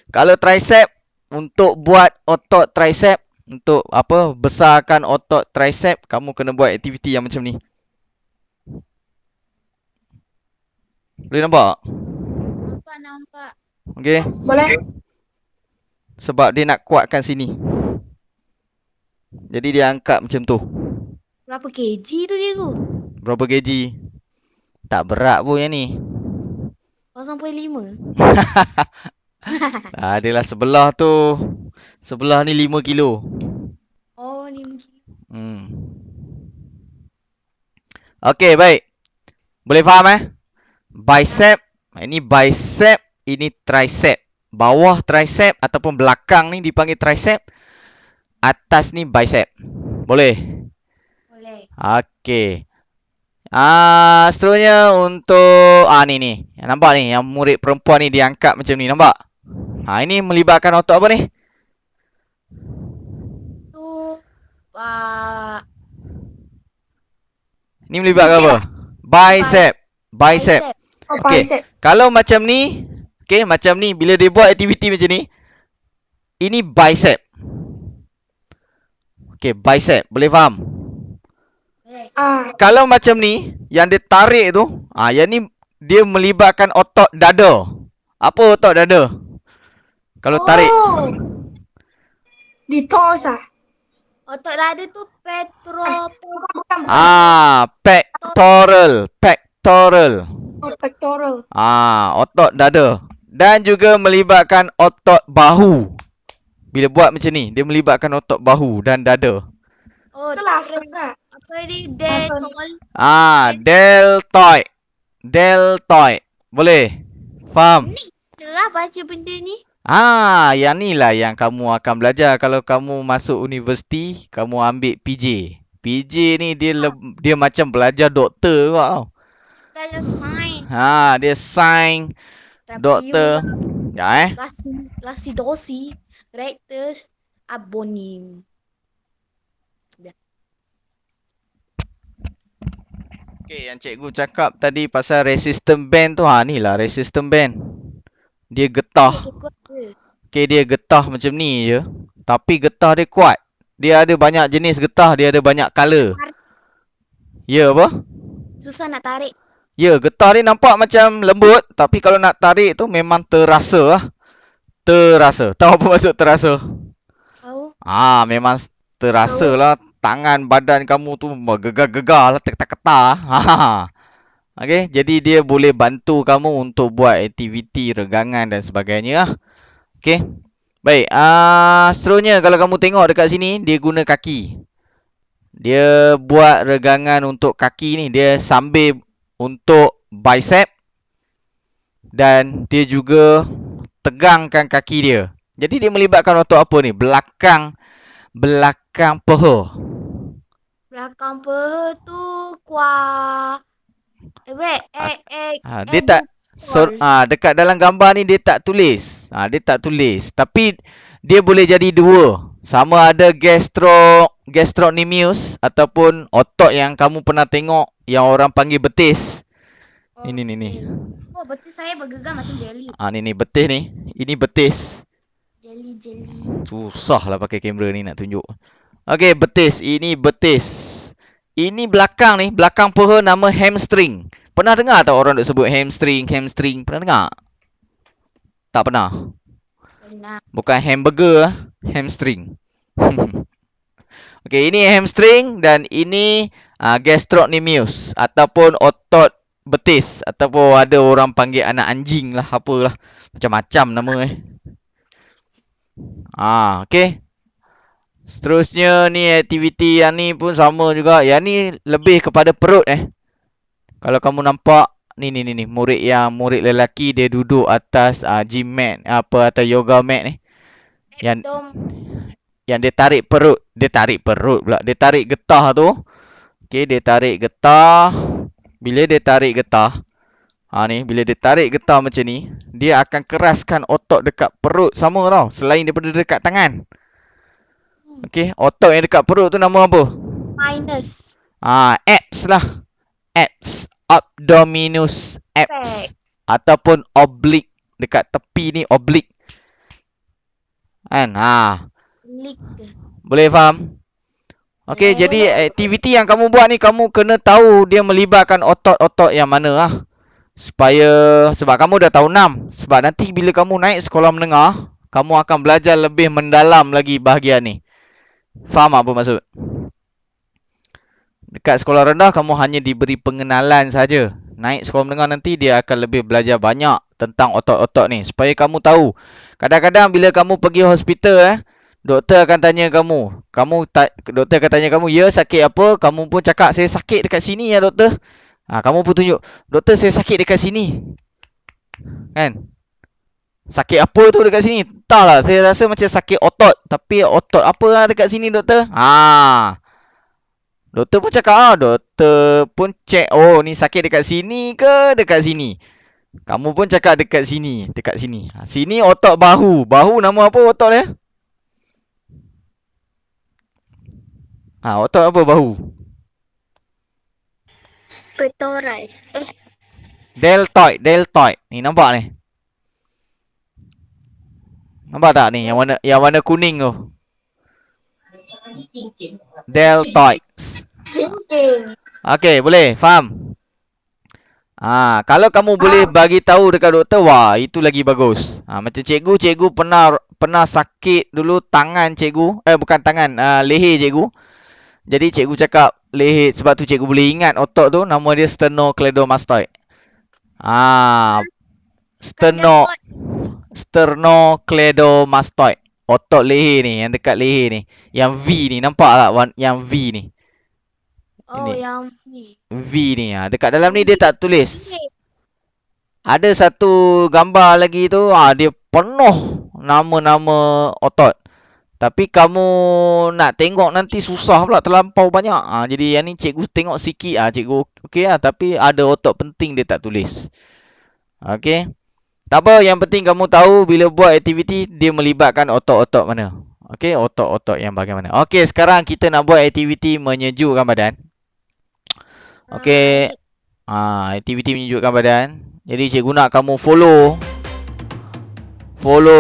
Kalau tricep untuk buat otot tricep, untuk apa? Besarkan otot tricep, kamu kena buat aktiviti yang macam ni. Boleh nampak? nampak. Okey. Boleh. Sebab dia nak kuatkan sini. Jadi dia angkat macam tu. Berapa kg tu cikgu? Berapa kg? Tak berat pun yang ni. 0.5. Adalah sebelah tu. Sebelah ni 5 kilo. Oh, 5 kg. Okey, baik. Boleh faham Bicep. Ini bicep. Ini tricep. Bawah tricep ataupun belakang ni dipanggil tricep. Atas ni bicep. Boleh? Boleh. Okey. Seterusnya untuk ni. Yang nampak ni, yang murid perempuan ni dia angkat macam ni, nampak? Ini melibatkan otot apa ni? Tu Ni melibatkan apa? Bicep. Bicep. Okey. Bicep. Kalau macam ni, okey, macam ni bila dia buat aktiviti macam ni, ini bicep. Okey, bicep. Boleh faham? Kalau macam ni, yang dia tarik tu, yang ni dia melibatkan otot dada. Apa otot dada? Kalau tarik. Di tos otot dada tu Pectoral. Pectoral. pectoral. Otot dada. Dan juga melibatkan otot bahu. Bila buat macam ni, dia melibatkan otot bahu dan dada. Oh, Terus apa ni? Deltoid. Deltoid. Deltoid. Boleh? Faham? Dah baca benda ni. Yang ni lah yang kamu akan belajar kalau kamu masuk universiti, kamu ambil PJ. PJ ni dia macam belajar doktor tau. Belajar sains. Dia sains, doktor. Lasidosi, rectus, abonim. Okay, yang cikgu cakap tadi pasal resistant band tu, ni lah resistant band. Dia getah. Okay, dia getah macam ni je. Tapi getah dia kuat. Dia ada banyak jenis getah, dia ada banyak color. Ya apa? Susah nak tarik. Ya, getah dia nampak macam lembut, tapi kalau nak tarik tu memang terasa lah. Terasa. Tahu apa maksud terasa? Tahu? Memang terasa Tahu. lah tangan badan kamu tu bergegar-gegar lah, terketar-ketar. Okey, jadi dia boleh bantu kamu untuk buat aktiviti regangan dan sebagainya lah. Okey. Baik, seterusnya kalau kamu tengok dekat sini, dia guna kaki. Dia buat regangan untuk kaki ni, dia sambil untuk bicep dan dia juga tegangkan kaki dia. Jadi dia melibatkan otot apa ni? Belakang peha. Belakang peha tu kuah. Dia tak dekat dalam gambar ni dia tak tulis. Dia tak tulis. Tapi dia boleh jadi dua. Sama ada gastrocnemius ataupun otot yang kamu pernah tengok yang orang panggil betis. Ini ni. Oh, betis saya bergegar macam jelly. Ni betis ni. Ini betis. Jelly. Susah lah pakai kamera ni nak tunjuk. Okey, betis. Ini betis. Ini belakang ni, belakang peha nama hamstring. Pernah dengar tak orang duk sebut hamstring? Pernah dengar? Tak pernah. Pernah. Bukan hamburger, hamstring. Okey, ini hamstring dan ini gastrocnemius ataupun otot betis ataupun ada orang panggil anak anjing lah, apalah. Macam-macam nama okey. Seterusnya ni aktiviti yang ni pun sama juga. Yang ni lebih kepada perut Kalau kamu nampak ni murid lelaki dia duduk atas gym mat atau yoga mat ni. Yang dia tarik perut pula. Dia tarik getah tu. Okey, dia tarik getah. Bila dia tarik getah, bila dia tarik getah macam ni, dia akan keraskan otot dekat perut sama tau, selain daripada dekat tangan. Okey, otot yang dekat perut tu nama apa? Minus. Abs lah. Abs, abdominus abs ataupun oblique. Dekat tepi ni oblique. Kan? Boleh faham? Okey, jadi aktiviti yang kamu buat ni kamu kena tahu dia melibatkan otot-otot yang mana lah. Sebab kamu dah tahu 6. Sebab nanti bila kamu naik sekolah menengah, kamu akan belajar lebih mendalam lagi bahagian ni. Faham apa maksud? Dekat sekolah rendah kamu hanya diberi pengenalan saja. Naik sekolah menengah nanti dia akan lebih belajar banyak tentang otot-otot ni supaya kamu tahu. Kadang-kadang bila kamu pergi hospital doktor akan tanya kamu. Doktor akan tanya kamu, "Ya, sakit apa?" Kamu pun cakap, "Saya sakit dekat sini ya, doktor." Kamu pun tunjuk, "Doktor, saya sakit dekat sini." Kan? Sakit apa tu dekat sini? Entahlah, saya rasa macam sakit otot. Tapi otot apa lah dekat sini, doktor? Doktor pun cakap, doktor pun cek, "Oh, ni sakit dekat sini ke dekat sini?" Kamu pun cakap dekat sini, dekat sini. Sini otot bahu. Bahu nama apa otot dia? Otot apa bahu? Pectoris. Deltoid. Ni nampak ni. Nampak tak ni yang warna kuning tu? Deltoids. Okey, boleh faham? Kalau kamu boleh bagi tahu dekat doktor, wah, itu lagi bagus. Macam cikgu pernah sakit dulu tangan cikgu, bukan tangan, leher cikgu. Jadi cikgu cakap leher, sebab tu cikgu boleh ingat otot tu nama dia sternocleidomastoid. Sternocleidomastoid. Otot leher ni, yang dekat leher ni. Yang V ni, nampak tak yang V ni? Oh, ini. yang V ni. Dekat dalam ni dia tak tulis. Ada satu gambar lagi tu, dia penuh nama-nama otot. Tapi kamu nak tengok nanti susah pula, terlampau banyak. Jadi yang ni cikgu tengok sikit. Cikgu okey lah. Tapi ada otot penting dia tak tulis. Okey. Tak apa, yang penting kamu tahu bila buat aktiviti dia melibatkan otot-otot mana. Okey, otot-otot yang bagaimana. Okey, sekarang kita nak buat aktiviti menyejukkan badan. Okey. Aktiviti menyejukkan badan. Jadi cikgu nak kamu follow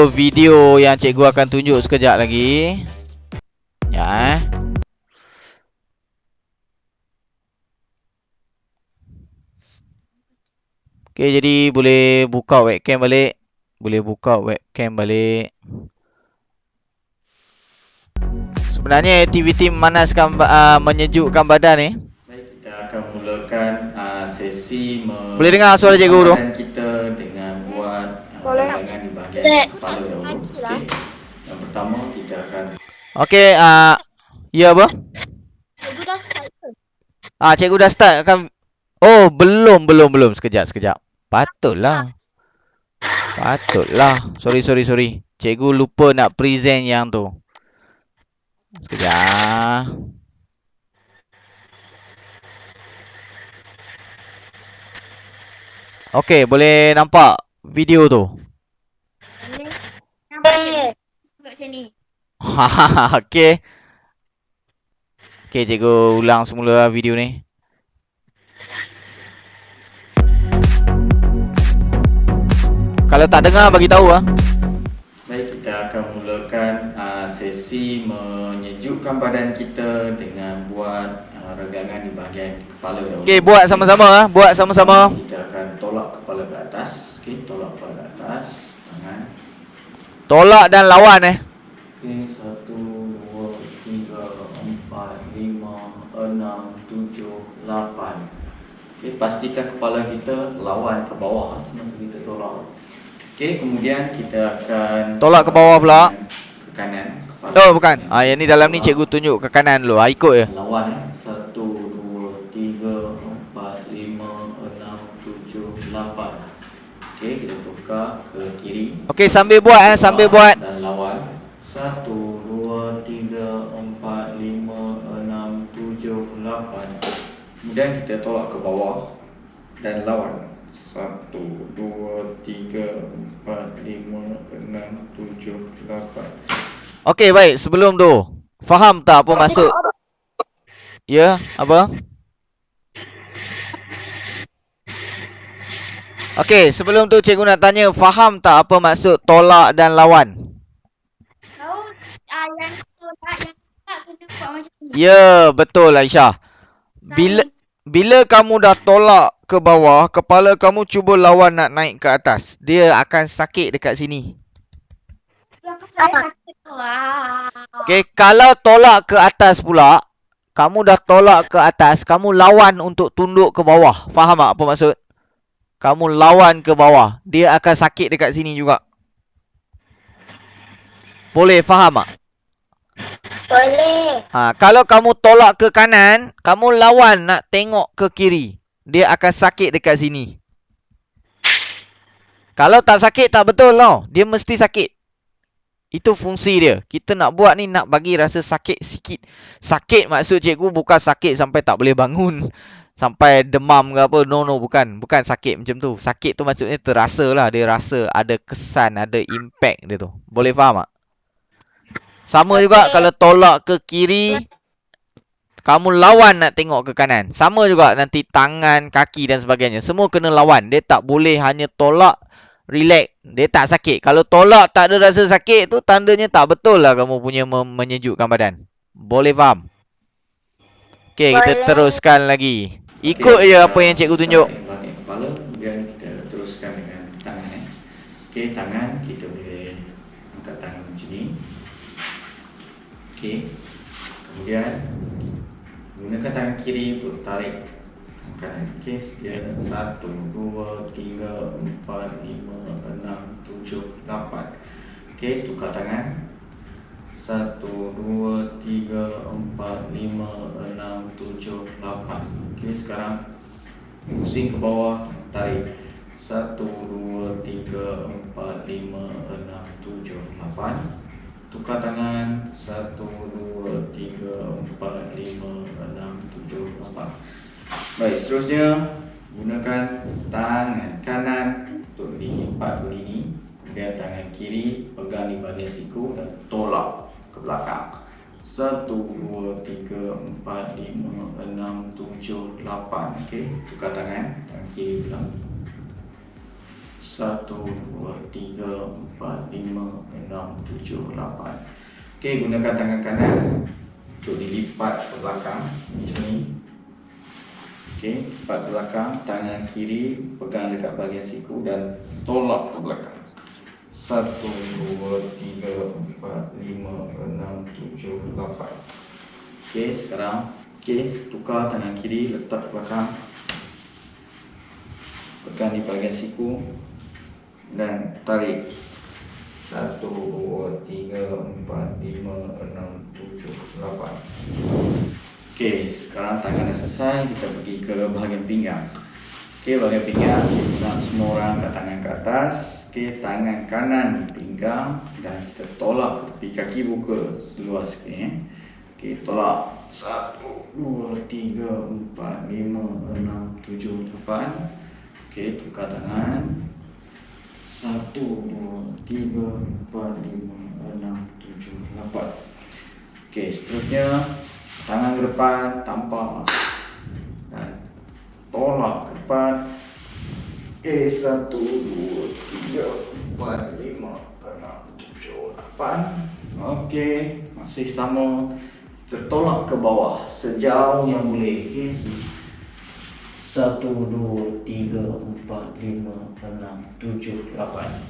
video yang cikgu akan tunjuk sekejap lagi. Ya. Okey, jadi boleh buka webcam balik. boleh buka webcam balik. Sebenarnya aktiviti memanaskan menyejukkan badan ni. Baik, kita akan mulakan sesi Boleh dengar suara cikgu tu? badan kita dengan buat Boleh. regangan di bahagian kepala dahulu. Okey. Yang pertama kita akan Okey, ya apa? Cikgu dah start ke? Cikgu dah start akan. Oh, belum. Sekejap. Patutlah. Sorry. Cikgu lupa nak present yang tu. Sekejap. Okey, boleh nampak video tu? Boleh. Nampak cikgu kat sini. Okey. Okey, cikgu ulang semula video ni. Kalau tak dengar bagi tahu ah. Baik, kita akan mulakan sesi menyejukkan badan kita dengan buat regangan di bahagian kepala dahulu. Okey, buat sama-sama. Kita akan tolak kepala ke atas. Okey, tolak kepala ke atas. Tangan. Tolak dan lawan Okey, 1, 2, 3, 4, 5, 6, 7, 8. Okey, pastikan kepala kita lawan ke bawah semasa kita tolak. Okey, kemudian kita akan Tolak ke bawah pula. Ke kanan. Kepala Oh, bukan. Yang ni dalam ni cikgu tunjuk ke kanan dulu. Ikut je. Lawan 1, 2, 3, 4, 5, 6, 7, 8. Okey, kita tukar ke kiri. Okey, sambil buat. Dan lawan 1, 2, 3, 4, 5, 6, 7, 8. Kemudian kita tolak ke bawah dan lawan 1, 2, 3, 4, 5, 6, 7, 8. Okey, baik. Sebelum tu, faham tak apa maksud? Ya, apa? Okey, sebelum tu cikgu nak tanya, faham tak apa maksud tolak dan lawan? Tahu yang tolak yang tak kena buat macam ni. Ya, betul Aisyah. Bila kamu dah tolak ke bawah, kepala kamu cuba lawan nak naik ke atas. Dia akan sakit dekat sini. Belakang saya sakit tu. Okey, kalau tolak ke atas pula, kamu dah tolak ke atas, kamu lawan untuk tunduk ke bawah. Faham tak apa maksud? Kamu lawan ke bawah, dia akan sakit dekat sini juga. Boleh faham tak? Boleh. Kalau kamu tolak ke kanan, kamu lawan nak tengok ke kiri. Dia akan sakit dekat sini. Kalau tak sakit tak betul tau. Dia mesti sakit. Itu fungsi dia. Kita nak buat ni nak bagi rasa sakit sikit. Sakit maksud cikgu bukan sakit sampai tak boleh bangun. Sampai demam ke apa. No, bukan. Bukan sakit macam tu. Sakit tu maksudnya terasa lah. Dia rasa ada kesan, ada impact dia tu. Boleh faham tak? Sama juga kalau tolak ke kiri, kamu lawan nak tengok ke kanan. Sama juga nanti tangan, kaki dan sebagainya. Semua kena lawan. Dia tak boleh hanya tolak, relax. Dia tak sakit. Kalau tolak tak ada rasa sakit tu, tandanya tak betul lah kamu punya menyejukkan badan. Boleh faham? Okey, kita teruskan lagi. Ikut je apa yang cikgu tunjuk. Bahagian kepala, kemudian kita teruskan dengan tangan. Okey, tangan kita boleh angkat tangan macam ni. Okey. Kemudian gunakan tangan kiri untuk tarik kanan. Okey, dia 1, 2, 3, 4, 5, 6, 7, 8. Okey, tukar tangan. 1, 2, 3, 4, 5, 6, 7, 8. Okey, sekarang pusing ke bawah, tarik. 1, 2, 3, 4, 5, 6, 7, 8. Tukar tangan. 1, 2, 3, 4, 5, 6, 7, 8. Baik, seterusnya gunakan tangan kanan untuk dilipat begini. Kemudian tangan kiri pegang di bahagian siku dan tolak ke belakang. 1, 2, 3, 4, 5, 6, 7, 8. Okey, tukar tangan kiri pegang. 1, 2, 3, 4, 5, 6, 7, 8. Okey, gunakan tangan kanan untuk dilipat ke belakang macam ni. Okey, lipat ke belakang. Tangan kiri pegang dekat bahagian siku dan tolak ke belakang. 1, 2, 3, 4, 5, 6, 7, 8. Okey, sekarang tukar tangan kiri, letak ke belakang. Pegang di bahagian siku dan tarik. 1, 2, 3, 4, 5, 6, 7, 8. Okey, sekarang tangan dah selesai, kita pergi ke bahagian pinggang. Okey, bahagian pinggang, kita nak semua orang angkat tangan ke atas. Okey, tangan kanan di pinggang dan kita tolak ke tepi, kaki buka seluas sikit. Okey, tolak. 1, 2, 3, 4, 5, 6, 7, 8. Okey, tukar tangan. 1, 2, 3, 4, 5, 6, 7, 8. Okey, seterusnya tangan ke depan, tampar dan tolak ke depan. Okey, 1, 2, 3, 4, 5, 6, 7, 8. Okey, masih sama. Tertolak ke bawah sejauh yang boleh. Okey. 1, 2, 3, 4, 5, 6, 7, 8.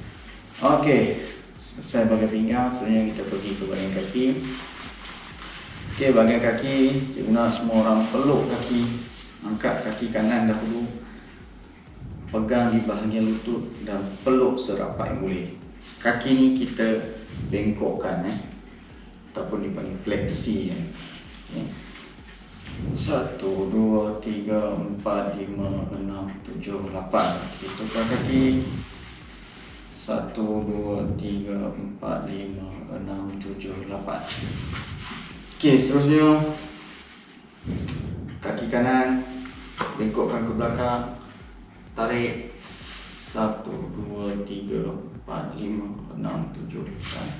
Okey, selesai bahagian pinggang. Selanjutnya kita pergi ke bahagian kaki. Okey, bahagian kaki, cikgu nak semua orang peluk kaki. Angkat kaki kanan dahulu, pegang di bahagian lutut dan peluk serapat yang boleh. Kaki ni kita bengkokkan ataupun dipanggil fleksi. Okay. 1, 2, 3, 4, 5, 6, 7, 8. Kita tukar kaki. 1, 2, 3, 4, 5, 6, 7, 8. Okey, seterusnya kaki kanan bengkokkan ke belakang. Tarik. 1, 2, 3, 4, 5, 6, 7, 8.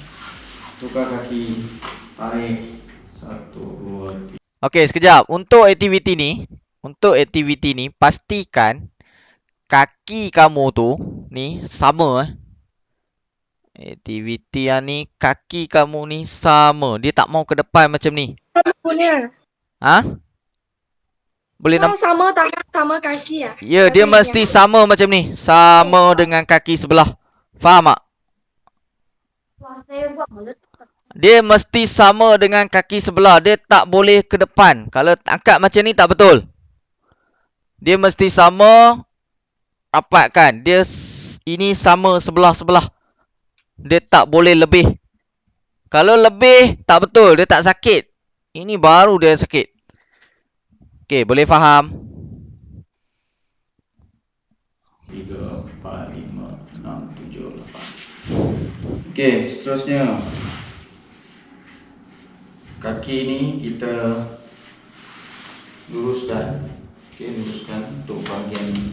Tukar kaki. Tarik. 1, 2, 3. Okey, sekejap. Untuk aktiviti ni, pastikan kaki kamu tu ni sama. Aktiviti yang ni, kaki kamu ni sama. Dia tak mau ke depan macam ni. Punya. Ha? Boleh Mau nampak? sama tangan sama kaki ya? Ya, dia mesti sama macam ni. Sama dengan kaki sebelah. Faham tak? Wah, saya buat meletup. Dia mesti sama dengan kaki sebelah. Dia tak boleh ke depan. Kalau angkat macam ni tak betul. Dia mesti sama. Rapatkan. Ini sama sebelah-sebelah. Dia tak boleh lebih. Kalau lebih tak betul. Dia tak sakit. Ini baru dia sakit. Okey, boleh faham? 3, 4, 5, 6, 7, 8. Okey, seterusnya kaki ni kita luruskan. Okey, luruskan untuk bahagian ni.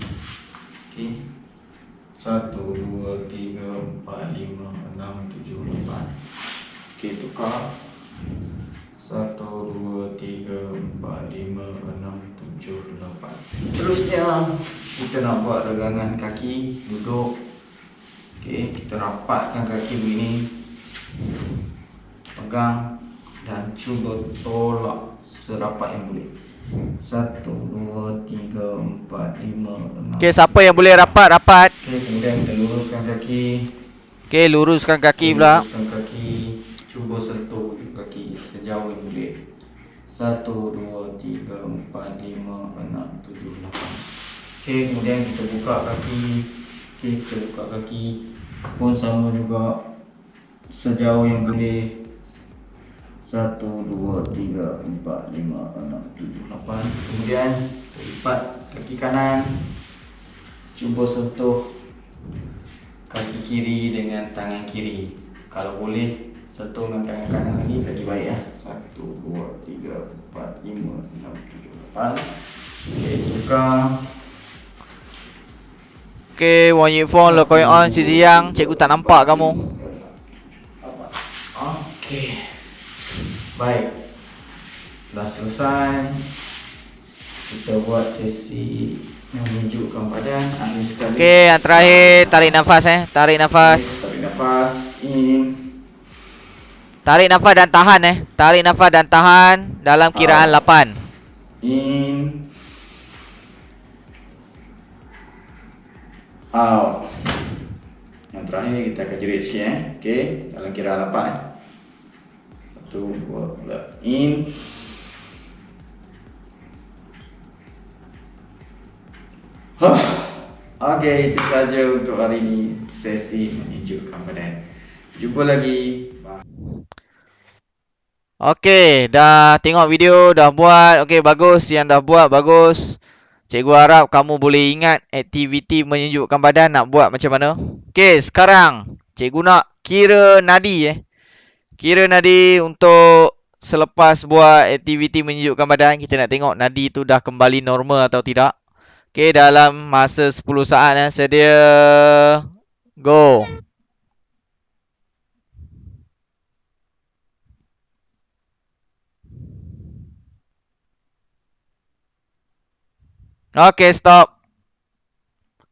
Okey. 1, 2, 3, 4, 5, 6, 7, 8. Okey, tukar. 1, 2, 3, 4, 5, 6, 7, 8. Terusnya kita nak buat regangan kaki. Duduk. Okey, kita rapatkan kaki begini. Pegang dan cuba tolak serapat yang boleh. 1, 2, 3, 4, 5, 6. Okey, siapa yang boleh rapat? Okey, kemudian kita luruskan kaki. Okey, luruskan kaki pula. Luruskan kaki. Cuba sentuh kaki sejauh yang boleh. 1, 2, 3, 4, 5, 6, 7, 8. Okey, kemudian kita buka kaki. Okey, kita buka kaki pun sama juga sejauh yang boleh. 1, 2, 3, 4, 5, 6, 7, 8. Kemudian lipat kaki kanan. Cuba sentuh kaki kiri dengan tangan kiri. Kalau boleh sentuh dengan tangan kanan lagi lagi baik ya. 1, 2, 3, 4, 5, 6, 7, 8. Okey, tukar. Okey, Wan Yik Fong, Le Koi On, Si Ziyang. Cikgu tak nampak kamu. Okey. Baik. Dah selesai. Kita buat sesi yang menunjukkan badan. Akhir sekali. Okey, yang terakhir tarik nafas Tarik nafas. Tarik nafas. In. Tarik nafas dan tahan Tarik nafas dan tahan dalam kiraan 8. In. Out. Yang terakhir kita akan jerit sikit Okey, dalam kira 8 1, 2, 3, in. Okey, itu saja untuk hari ini sesi menyejukkan badan. Jumpa lagi. Bye. Okey, dah tengok video, dah buat. Okey, bagus. Yang dah buat, bagus. Cikgu harap kamu boleh ingat aktiviti menyejukkan badan nak buat macam mana. Okey, sekarang cikgu nak kira nadi Kira nadi untuk selepas buat aktiviti menyejukkan badan. Kita nak tengok nadi tu dah kembali normal atau tidak. Okey, dalam masa 10 saat sedia. Go. Okey, stop.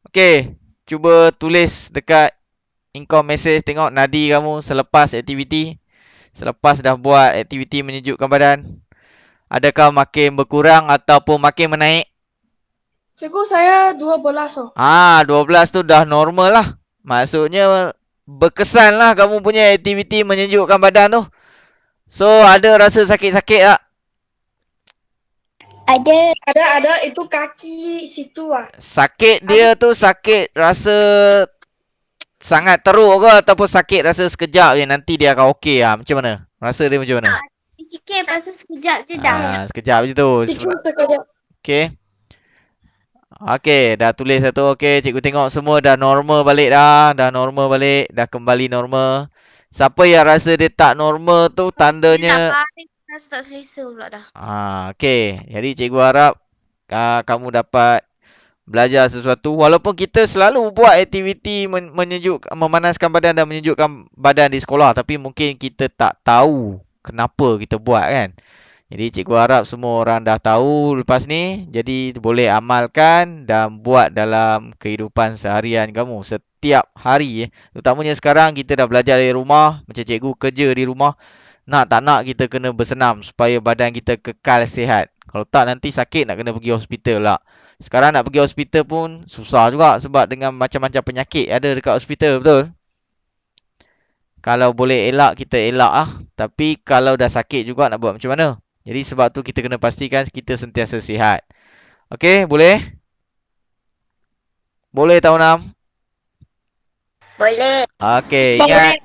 Okey, cuba tulis dekat income message tengok nadi kamu selepas aktiviti. Selepas dah buat aktiviti menyejukkan badan. Adakah makin berkurang ataupun makin menaik? Cikgu, saya 12 oh. 12 tu dah normal lah. Maksudnya berkesan lah kamu punya aktiviti menyejukkan badan tu. So, ada rasa sakit-sakit tak? Ada itu kaki situ ah. Sakit dia tu sakit rasa sangat teruk ke ataupun sakit rasa sekejap je nanti dia akan okey lah. Macam mana? Rasa dia macam mana? Sikit lepas tu sekejap je dah. Sekejap je tu. Cikgu sekejap. Okey. Okey, dah tulis satu. Okey, cikgu tengok semua dah normal balik dah. Dah normal balik. Dah kembali normal. Siapa yang rasa dia tak normal tu Dia tandanya... nak baring, rasa tak selesa pula dah. Okey. Jadi cikgu harap kamu dapat belajar sesuatu. Walaupun kita selalu buat aktiviti memanaskan badan dan menyejukkan badan di sekolah. Tapi mungkin kita tak tahu kenapa kita buat kan. Jadi cikgu harap semua orang dah tahu lepas ni. Jadi boleh amalkan dan buat dalam kehidupan seharian kamu. Setiap hari Terutamanya sekarang kita dah belajar dari rumah. Macam cikgu kerja di rumah. Nak tak nak kita kena bersenam supaya badan kita kekal sihat. Kalau tak nanti sakit nak kena pergi hospital lah. Sekarang nak pergi hospital pun susah juga sebab dengan macam-macam penyakit ada dekat hospital, betul? Kalau boleh elak, kita elak lah. Tapi kalau dah sakit juga nak buat macam mana? Jadi sebab tu kita kena pastikan kita sentiasa sihat. Okey, boleh? Boleh tahun 6? Boleh. Okey, ingat.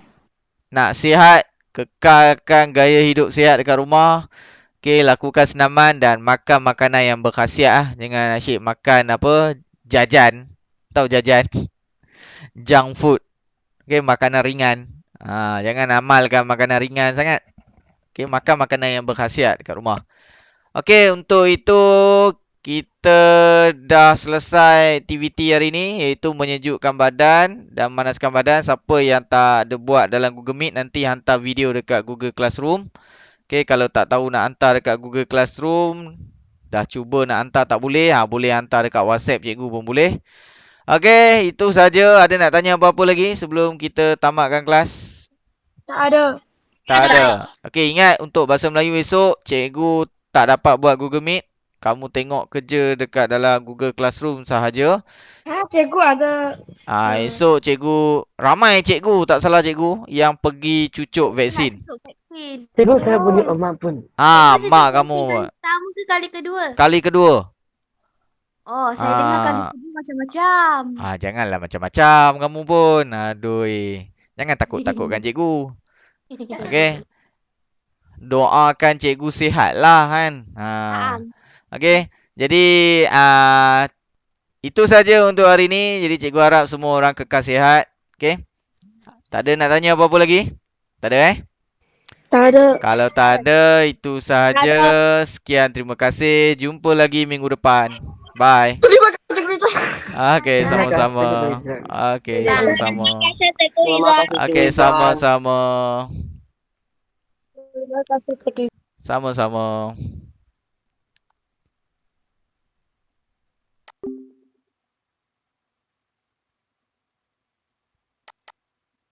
Nak sihat, kekalkan gaya hidup sihat dekat rumah. Okey, lakukan senaman dan makan makanan yang berkhasiat. Jangan asyik makan apa? Jajan. Tahu jajan? Junk food. Okey, makanan ringan. Jangan amalkan makanan ringan sangat. Okey, makan makanan yang berkhasiat dekat rumah. Okey, untuk itu kita dah selesai aktiviti hari ni iaitu menyejukkan badan dan memanaskan badan. Siapa yang tak ada buat dalam Google Meet nanti hantar video dekat Google Classroom. Okey, kalau tak tahu nak hantar dekat Google Classroom, dah cuba nak hantar tak boleh, boleh hantar dekat WhatsApp cikgu pun boleh. Okey, itu saja. Ada nak tanya apa-apa lagi sebelum kita tamatkan kelas? Tak ada. Tak ada. Okey, ingat untuk bahasa Melayu esok, cikgu tak dapat buat Google Meet. Kamu tengok kerja dekat dalam Google Classroom sahaja. Cikgu ada. Esok cikgu, ramai cikgu, tak salah cikgu, yang pergi cucuk vaksin. Cucuk vaksin. Cikgu, saya punya emak pun. Mak kamu. Kali pertama ke kali kedua? Kali kedua. Oh, saya dengar kali kedua macam-macam. Janganlah macam-macam kamu pun. Aduh. Jangan takut-takutkan cikgu. Okey. Doakan cikgu sihat lah kan. Okey. Jadi itu saja untuk hari ni. Jadi cikgu harap semua orang kekal sihat. Okey. Tak ada nak tanya apa-apa lagi? Tak ada Tak ada. Kalau tak ada, itu sahaja. Sekian, terima kasih. Jumpa lagi minggu depan. Bye. Terima kasih, Cikgu Rizal. Okey, sama-sama. Okey, sama-sama. Okey, sama-sama. Terima kasih, Cikgu. Sama-sama.